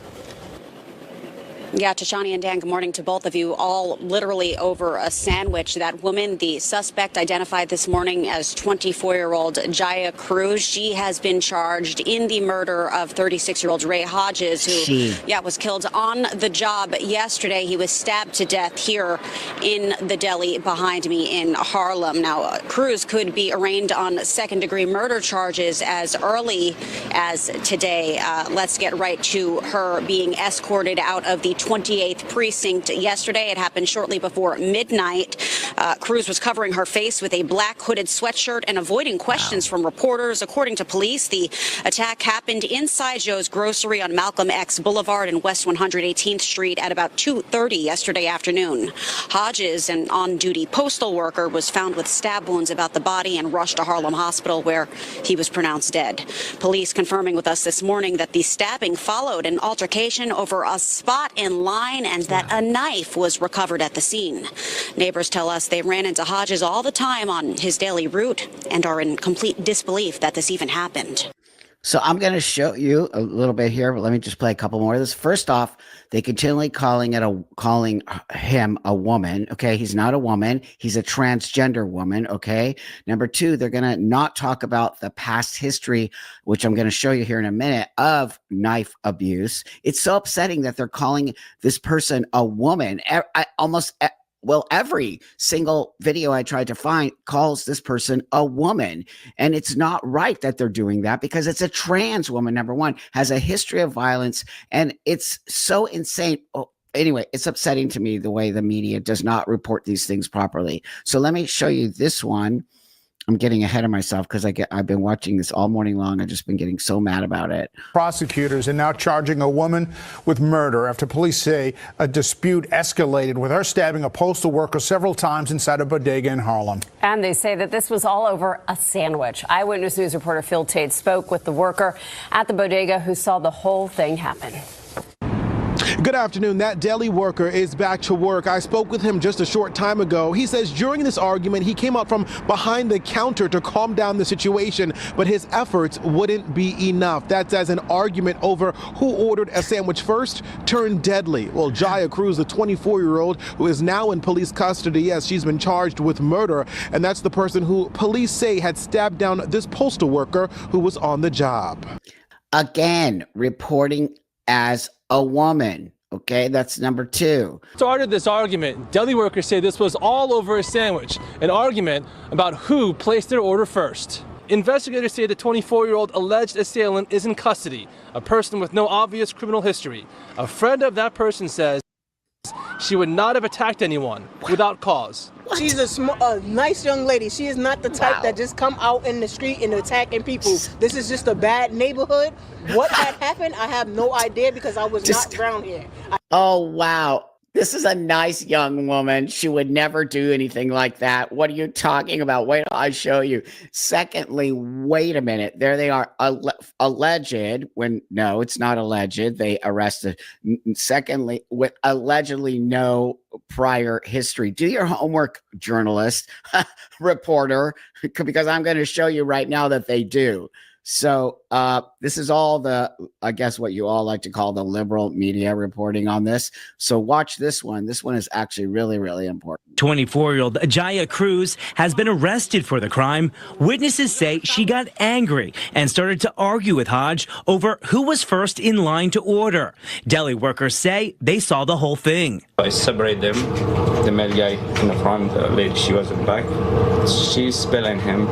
Yeah, Tashani and Dan, good morning to both of you. All literally over a sandwich. That woman, the suspect identified this morning as 24-year-old Jaya Cruz. She has been charged in the murder of 36-year-old Ray Hodges, who was killed on the job yesterday. He was stabbed to death here in the deli behind me in Harlem. Now, Cruz could be arraigned on second-degree murder charges as early as today. Let's get right to her being escorted out of the 28th precinct yesterday. It happened shortly before midnight. Cruz was covering her face with a black hooded sweatshirt and avoiding questions from reporters. According to police, the attack happened inside Joe's Grocery on Malcolm X Boulevard and West 118th Street at about 2:30 yesterday afternoon. Hodges, an on-duty postal worker, was found with stab wounds about the body and rushed to Harlem Hospital, where he was pronounced dead. Police confirming with us this morning that the stabbing followed an altercation over a spot in line and that a knife was recovered at the scene. Neighbors tell us they ran into Hodges all the time on his daily route and are in complete disbelief that this even happened. So I'm going to show you a little bit here, but let me just play a couple more of this. First off, they continually calling him a woman. Okay, he's not a woman; he's a transgender woman. Okay. Number two, they're going to not talk about the past history, which I'm going to show you here in a minute, of knife abuse. It's so upsetting that they're calling this person a woman. Well, every single video I tried to find calls this person a woman. And it's not right that they're doing that because it's a trans woman, number one, has a history of violence. And it's so insane. Oh, anyway, it's upsetting to me the way the media does not report these things properly. So let me show you this one. I'm getting ahead of myself because I've been watching this all morning long. I've just been getting so mad about it. Prosecutors are now charging a woman with murder after police say a dispute escalated with her stabbing a postal worker several times inside a bodega in Harlem. And they say that this was all over a sandwich. Eyewitness News reporter Phil Tate spoke with the worker at the bodega who saw the whole thing happen. Good afternoon. That deli worker is back to work. I spoke with him just a short time ago. He says during this argument, he came out from behind the counter to calm down the situation, but his efforts wouldn't be enough. That's as an argument over who ordered a sandwich first turned deadly. Well, Jaya Cruz, the 24-year-old who is now in police custody as she's been charged with murder, and that's the person who police say had stabbed down this postal worker who was on the job. Again, reporting as a woman. Okay, that's number two. Started this argument. Deli workers say this was all over a sandwich, an argument about who placed their order first. Investigators say the 24-year-old alleged assailant is in custody, a person with no obvious criminal history. A friend of that person says she would not have attacked anyone without cause. She's a nice young lady. She is not the type that just come out in the street and attacking people. This is just a bad neighborhood. What had happened, I have no idea because I was not around here. Oh, wow. This is a nice young woman. She would never do anything like that. What are you talking about? Wait till I show you. Secondly, wait a minute. There they are. Alleged. No, it's not alleged. They arrested. Secondly, with allegedly no prior history. Do your homework, journalist, reporter, because I'm going to show you right now that they do. So this is all I guess what you all like to call the liberal media reporting on this. So watch this one. This one is actually really, really important. 24-year-old Jaya Cruz has been arrested for the crime. Witnesses say she got angry and started to argue with Hodge over who was first in line to order. Deli workers say they saw the whole thing. I separate them. The male guy in the front, the lady, she was in the back. She's spilling him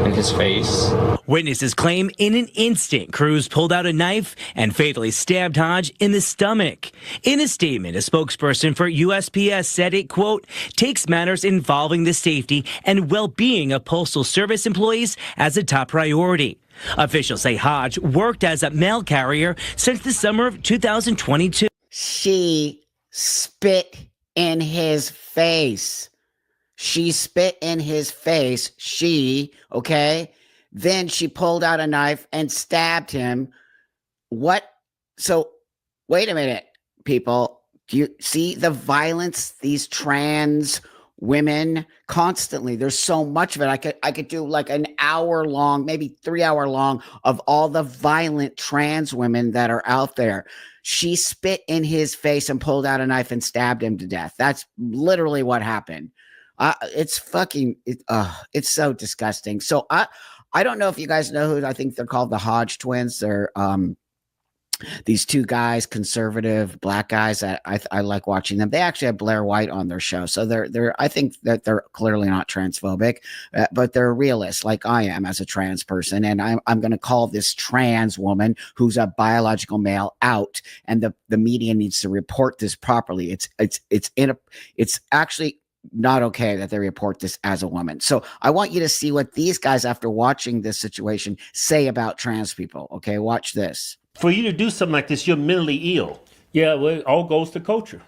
in his face. Witnesses claim in an instant, Cruz pulled out a knife and fatally stabbed Hodge in the stomach. In a statement, a spokesperson for USPS said it, quote, takes matters involving the safety and well-being of Postal Service employees as a top priority. Officials say Hodge worked as a mail carrier since the summer of 2022. She spit in his face. She spit in his face. Okay? Then she pulled out a knife and stabbed him. What? So, wait a minute, people. Do you see the violence these trans women constantly? There's so much of it. I could do like an hour long, maybe 3 hour long of all the violent trans women that are out there. She spit in his face and pulled out a knife and stabbed him to death. That's literally what happened. It's so disgusting. So I don't know if you guys know who I think they're called, the Hodge twins. They're these two guys, conservative black guys that I like watching them. They actually have Blair White on their show. So I think that they're clearly not transphobic, but they're realists like I am as a trans person. And I'm going to call this trans woman who's a biological male out. And the media needs to report this properly. It's actually not okay that they report this as a woman. So I want you to see what these guys, after watching this situation, say about trans people. Okay, watch this. For you to do something like this, you're mentally ill. Yeah, well, it all goes to culture.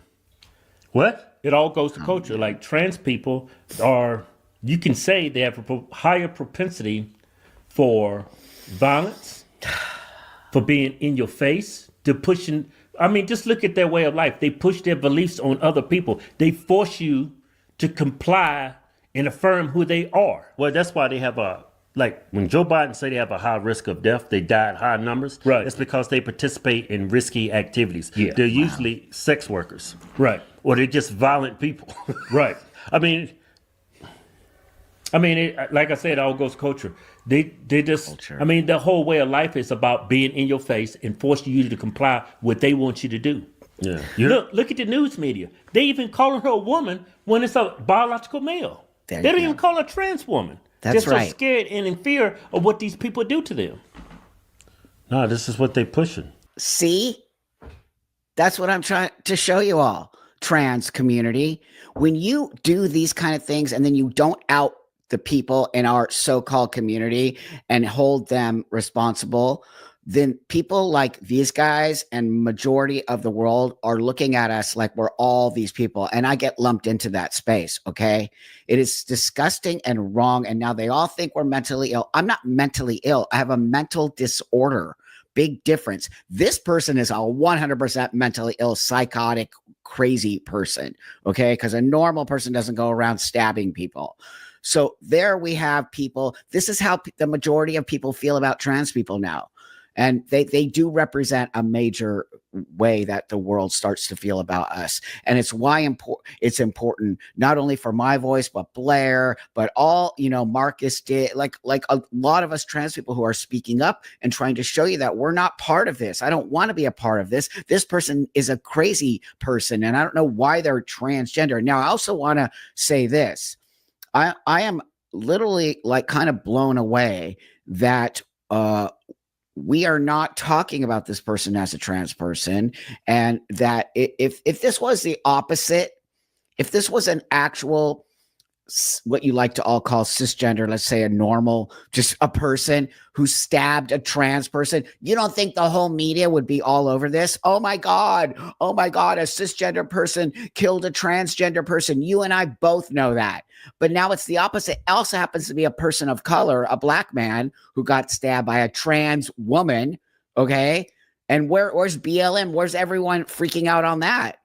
What? It all goes to culture. Like trans people you can say they have a higher propensity for violence, for being in your face, to pushing. I mean, just look at their way of life. They push their beliefs on other people. They force you to comply and affirm who they are. Well, that's why they have a Like when Joe Biden say they have a high risk of death, they die at high numbers. Right. It's because they participate in risky activities. Yeah. They're usually sex workers. Right. Or they're just violent people. Right. I mean, like I said, it all goes culture. They just, Culture. I mean, the whole way of life is about being in your face and forcing you to comply what they want you to do. Yeah. Look at the news media. They even calling her a woman when it's a biological male. There They you don't go. even call her a trans woman. That's They're right. so scared and in fear of what these people do to them. No, this is what they pushing. See? That's what I'm trying to show you all, trans community. When you do these kind of things and then you don't out the people in our so-called community and hold them responsible, then people like these guys and majority of the world are looking at us like we're all these people. And I get lumped into that space, okay? It is disgusting and wrong. And now they all think we're mentally ill. I'm not mentally ill. I have a mental disorder. Big difference. This person is a 100% mentally ill, psychotic, crazy person, okay? Because a normal person doesn't go around stabbing people. So there we have people. This is how the majority of people feel about trans people now. And they do represent a major way that the world starts to feel about us. And it's why it's important, not only for my voice, but Blair, but all, Marcus did, like a lot of us trans people who are speaking up and trying to show you that we're not part of this. I don't want to be a part of this. This person is a crazy person, and I don't know why they're transgender. Now, I also want to say this. I am literally like kind of blown away that, we are not talking about this person as a trans person, and that if this was the opposite, if this was an actual, what you like to all call cisgender, let's say a normal, just a person who stabbed a trans person, you don't think the whole media would be all over this? Oh my God, a cisgender person killed a transgender person. You and I both know that. But now it's the opposite. It also happens to be a person of color, a black man who got stabbed by a trans woman, okay? And where's BLM? Where's everyone freaking out on that?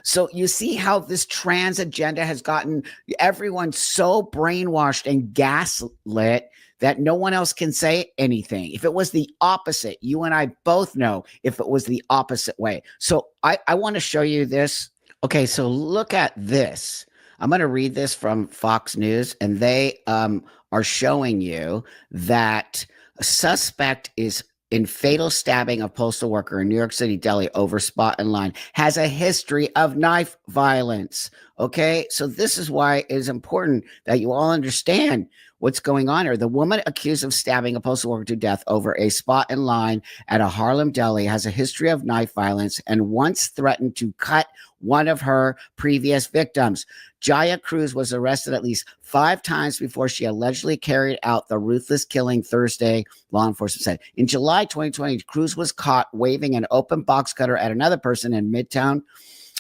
So you see how this trans agenda has gotten everyone so brainwashed and gaslit that no one else can say anything. If it was the opposite, you and I both know if it was the opposite way. So I want to show you this. Okay, so look at this. I'm going to read this from Fox News, and they are showing you that a suspect is in fatal stabbing of postal worker in New York City deli over spot in line, has a history of knife violence. Okay, so this is why it is important that you all understand what's going on here. The woman accused of stabbing a postal worker to death over a spot in line at a Harlem deli has a history of knife violence and once threatened to cut one of her previous victims. Jaya Cruz was arrested at least 5 times before she allegedly carried out the ruthless killing Thursday, law enforcement said. In July 2020, Cruz was caught waving an open box cutter at another person in Midtown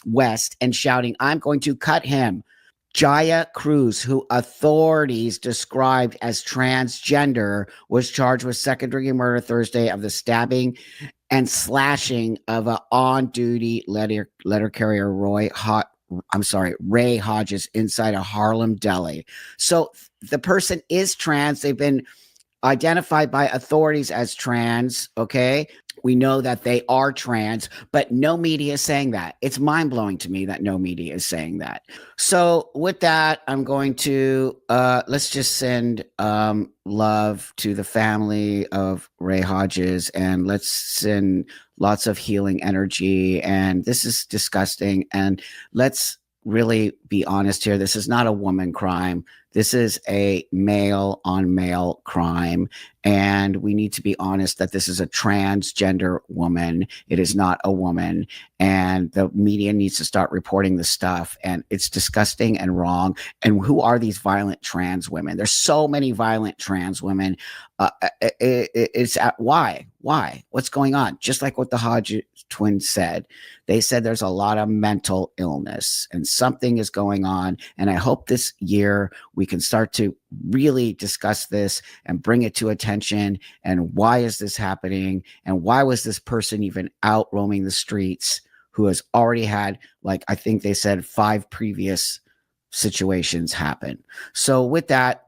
West and shouting, "I'm going to cut him." Jaya Cruz, who authorities described as transgender, was charged with second-degree murder Thursday of the stabbing and slashing of an on-duty letter carrier Ray Hodges inside a Harlem deli. So the person is trans. They've been identified by authorities as trans, okay? We know that they are trans, but no media is saying that. It's mind-blowing to me that no media is saying that. So with that, I'm going to, let's just send love to the family of Ray Hodges, and let's send lots of healing energy. And this is disgusting. And let's really be honest here. This is not a woman crime. This is a male on male crime. And we need to be honest that this is a transgender woman. It is not a woman. And the media needs to start reporting this stuff. And it's disgusting and wrong. And who are these violent trans women? There's so many violent trans women. Why? What's going on? Just like what the Hodges twins said. They said there's a lot of mental illness and something is going on. And I hope this year we can start to really discuss this and bring it to attention. And why is this happening? And why was this person even out roaming the streets who has already had, like, I think they said 5 previous situations happen. So with that,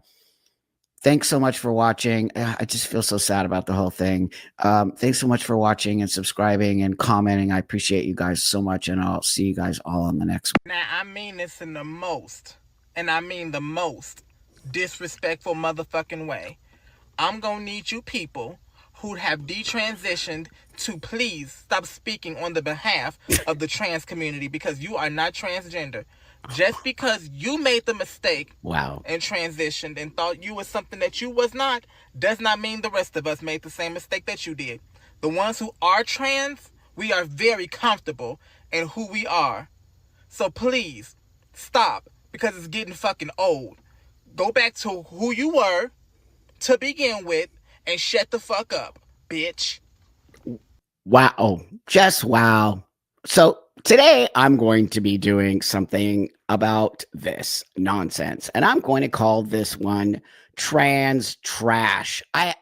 thanks so much for watching. I just feel so sad about the whole thing. Thanks so much for watching and subscribing and commenting. I appreciate you guys so much, and I'll see you guys all on the next one. Now, I mean this in the most, and I mean the most disrespectful motherfucking way. I'm gonna need you people who have detransitioned to please stop speaking on the behalf of the trans community, because you are not transgender. Just because you made the mistake and transitioned and thought you was something that you was not, does not mean the rest of us made the same mistake that you did. The ones who are trans, we are very comfortable in who we are. So please, stop, because it's getting fucking old. Go back to who you were to begin with and shut the fuck up, bitch. Wow. Just wow. So today I'm going to be doing something about this nonsense, and I'm going to call this one trans trash. I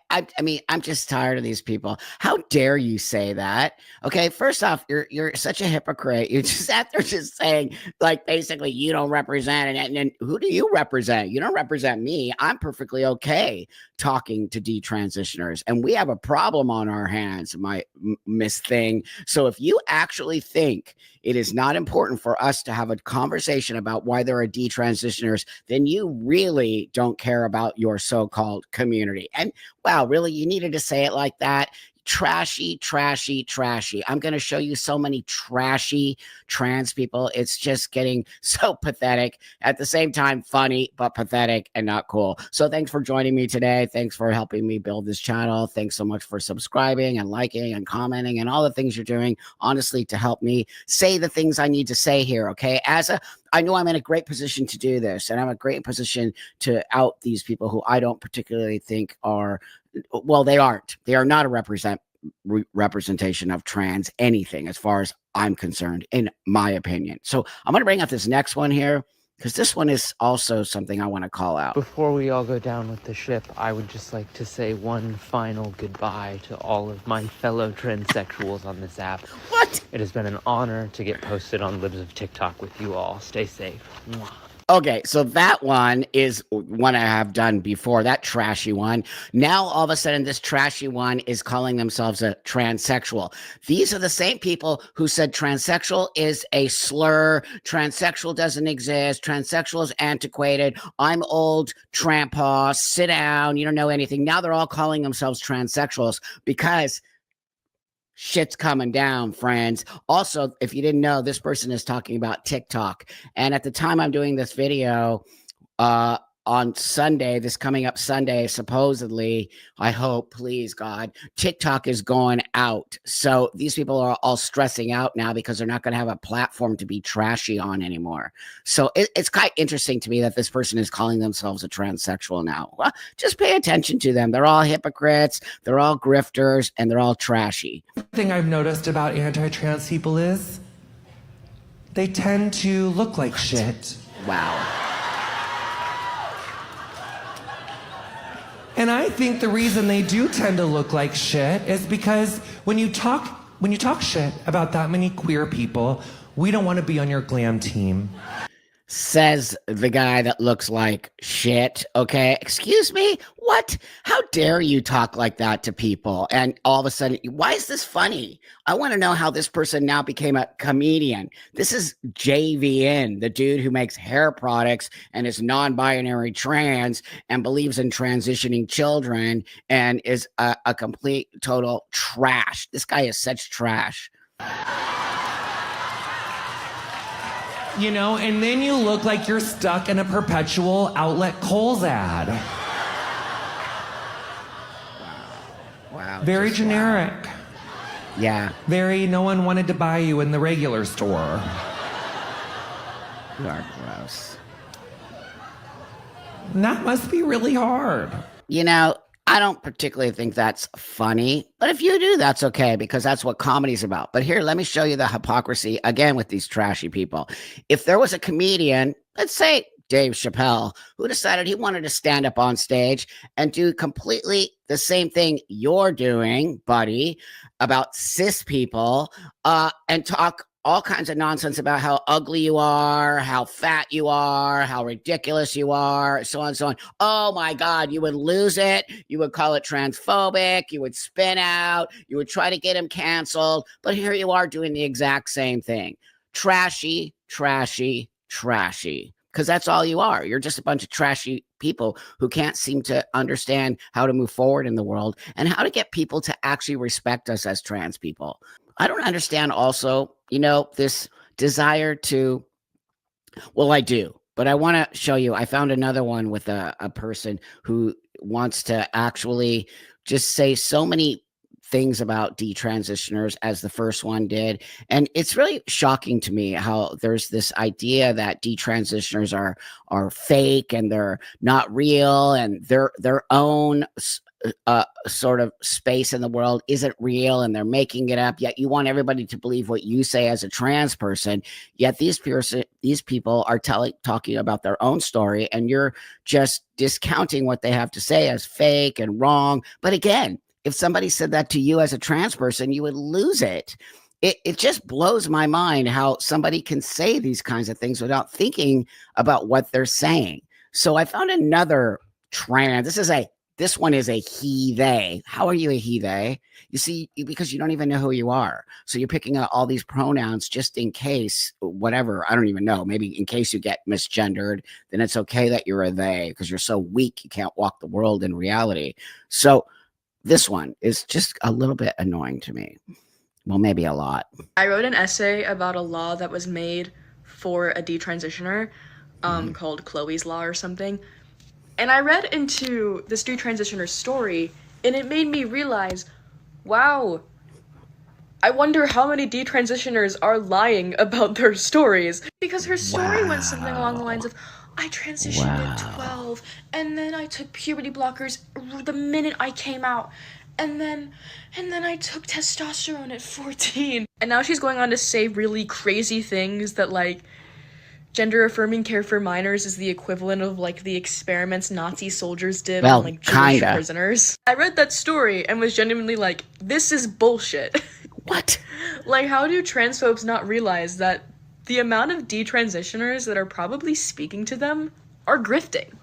mean, I'm just tired of these people. How dare you say that? Okay, first off, you're such a hypocrite. You just out there just saying, like, basically you don't represent it, and then who do you represent? You don't represent me. I'm perfectly okay talking to detransitioners, and we have a problem on our hands, my Miss Thing. So if you actually think it is not important for us to have a conversation about why there are detransitioners, then you really don't care about your so-called community. And wow, really, you needed to say it like that? Trashy, trashy, trashy. I'm going to show you so many trashy trans people. It's just getting so pathetic. At the same time, funny, but pathetic and not cool. So thanks for joining me today. Thanks for helping me build this channel. Thanks so much for subscribing and liking and commenting and all the things you're doing, honestly, to help me say the things I need to say here, okay? I know I'm in a great position to do this, and I'm in a great position to out these people who I don't particularly think are, well, they aren't. They are not a representation of trans anything as far as I'm concerned, in my opinion. So I'm going to bring up this next one here, because this one is also something I want to call out. Before we all go down with the ship, I would just like to say one final goodbye to all of my fellow transsexuals on this app. What? It has been an honor to get posted on Libs of TikTok with you all. Stay safe. Mwah. Okay, so that one is one I have done before, that trashy one. Now, all of a sudden, this trashy one is calling themselves a transsexual. These are the same people who said transsexual is a slur, transsexual doesn't exist, transsexual is antiquated, I'm old, trampa, sit down, you don't know anything. Now they're all calling themselves transsexuals because shit's coming down, friends. Also, if you didn't know, this person is talking about TikTok. And at the time I'm doing this video, on Sunday, this coming up Sunday, supposedly, I hope, please God, TikTok is going out. So these people are all stressing out now because they're not going to have a platform to be trashy on anymore. So it's quite interesting to me that this person is calling themselves a transsexual now. Well, just pay attention to them. They're all hypocrites, they're all grifters, and they're all trashy. The thing I've noticed about anti-trans people is they tend to look like shit. Wow. And I think the reason they do tend to look like shit is because when you talk shit about that many queer people, we don't want to be on your glam team. Says the guy that looks like shit. Okay, excuse me, what? How dare you talk like that to people? And all of a sudden, why is this funny? I want to know how this person now became a comedian. This is JVN, the dude who makes hair products and is non-binary trans and believes in transitioning children and is a complete total trash. This guy is such trash. You know, and then you look like you're stuck in a perpetual outlet Kohl's ad. Wow. Very generic. Wow. Yeah. Very, no one wanted to buy you in the regular store. You are gross. That must be really hard. You know, I don't particularly think that's funny, but if you do, that's okay, because that's what comedy's about. But here, let me show you the hypocrisy again with these trashy people. If there was a comedian, let's say Dave Chappelle, who decided he wanted to stand up on stage and do completely the same thing you're doing, buddy, about cis people, and talk all kinds of nonsense about how ugly you are, how fat you are, how ridiculous you are, so on and so on. Oh my God, you would lose it. You would call it transphobic. You would spin out. You would try to get him canceled. But here you are doing the exact same thing. Trashy, trashy, trashy. Because that's all you are. You're just a bunch of trashy people who can't seem to understand how to move forward in the world and how to get people to actually respect us as trans people. I don't understand also, this desire to, well, I do, but I want to show you. I found another one with a person who wants to actually just say so many things about detransitioners as the first one did. And it's really shocking to me how there's this idea that detransitioners are fake and they're not real and their own sort of space in the world isn't real and they're making it up. Yet you want everybody to believe what you say as a trans person. Yet these people are talking about their own story, and you're just discounting what they have to say as fake and wrong. But again, if somebody said that to you as a trans person, you would lose it. It just blows my mind how somebody can say these kinds of things without thinking about what they're saying. So I found another trans. This one is a he, they. How are you a he, they? You see, because you don't even know who you are. So you're picking out all these pronouns just in case, whatever. I don't even know. Maybe in case you get misgendered, then it's okay that you're a they because you're so weak you can't walk the world in reality. So this one is just a little bit annoying to me. Well, maybe a lot. I wrote an essay about a law that was made for a detransitioner called Chloe's Law or something. And I read into this detransitioner's story, and it made me realize, wow, I wonder how many detransitioners are lying about their stories. Because her story went something along the lines of, I transitioned at 12, and then I took puberty blockers the minute I came out, and then I took testosterone at 14. And now she's going on to say really crazy things that, like, gender-affirming care for minors is the equivalent of, like, the experiments Nazi soldiers did on, like, Jewish prisoners. I read that story and was genuinely like, this is bullshit. What? Like, how do transphobes not realize that the amount of detransitioners that are probably speaking to them are grifting?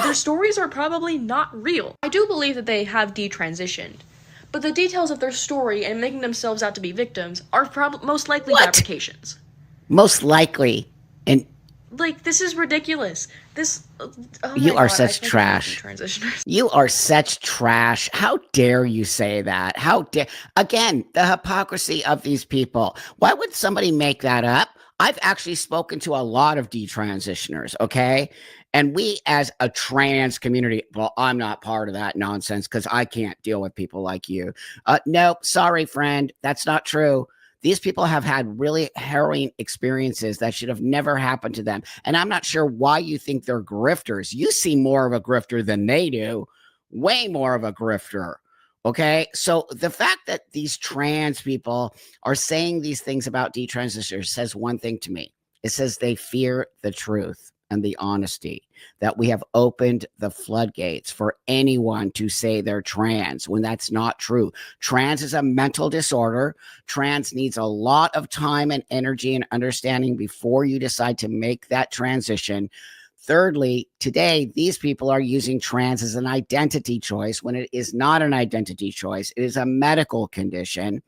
Their stories are probably not real. I do believe that they have detransitioned, but the details of their story and making themselves out to be victims are most likely fabrications. Most likely. And like, this is ridiculous. You are such trash. You are such trash. How dare you say that? How dare, again, the hypocrisy of these people. Why would somebody make that up? I've actually spoken to a lot of detransitioners, okay? And we as a trans community, well, I'm not part of that nonsense because I can't deal with people like you. Nope, sorry, friend. That's not true. These people have had really harrowing experiences that should have never happened to them. And I'm not sure why you think they're grifters. You seem more of a grifter than they do. Way more of a grifter. Okay? So the fact that these trans people are saying these things about detransitioners says one thing to me. It says they fear the truth and the honesty, that we have opened the floodgates for anyone to say they're trans when that's not true. Trans is a mental disorder. Trans needs a lot of time and energy and understanding before you decide to make that transition. Thirdly, today, these people are using trans as an identity choice when it is not an identity choice. It is a medical condition.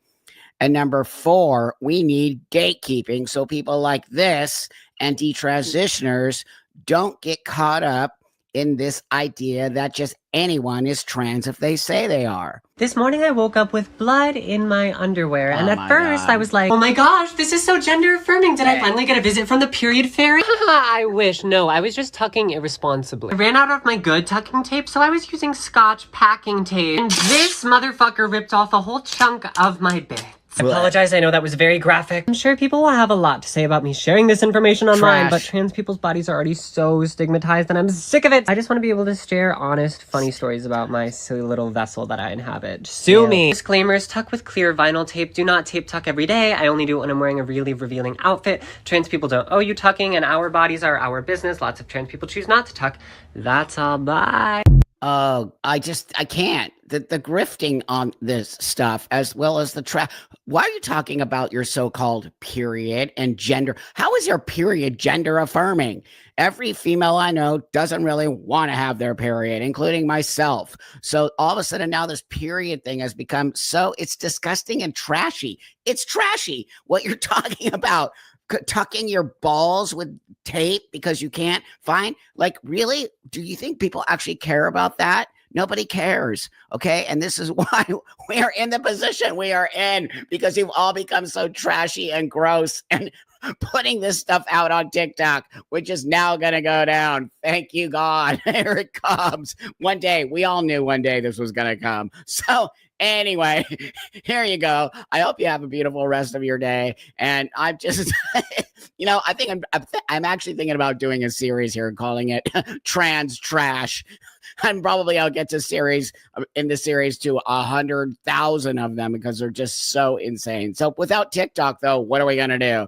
And number 4, we need gatekeeping so people like this and detransitioners don't get caught up in this idea that just anyone is trans if they say they are. This morning I woke up with blood in my underwear, and at first I was like, oh my gosh, this is so gender affirming. Did I finally get a visit from the period fairy? I wish. No, I was just tucking irresponsibly. I ran out of my good tucking tape, so I was using Scotch packing tape, and this motherfucker ripped off a whole chunk of my bit. I apologize, I know that was very graphic. I'm sure people will have a lot to say about me sharing this information online, but trans people's bodies are already so stigmatized and I'm sick of it. I just want to be able to share honest, funny stories about my silly little vessel that I inhabit. Sue me! Disclaimers, tuck with clear vinyl tape. Do not tape tuck every day. I only do it when I'm wearing a really revealing outfit. Trans people don't owe you tucking and our bodies are our business. Lots of trans people choose not to tuck. That's all, bye! Oh, I can't. The grifting on this stuff, as well as the trap. Why are you talking about your so-called period and gender? How is your period gender affirming? Every female I know doesn't really want to have their period, including myself. So all of a sudden now this period thing has become it's disgusting and trashy. It's trashy what you're talking about. Tucking your balls with tape because you can't find, like, really? Do you think people actually care about that? Nobody cares. Okay. And this is why we are in the position we are in, because you've all become so trashy and gross and putting this stuff out on TikTok, which is now going to go down. Thank you, God. Here it comes. One day, we all knew one day this was going to come. So anyway, here you go. I hope you have a beautiful rest of your day. And I'm just, I think I'm actually thinking about doing a series here and calling it Trans Trash. And probably I'll get to in the series to 100,000 of them because they're just so insane. So without TikTok, though, what are we going to do?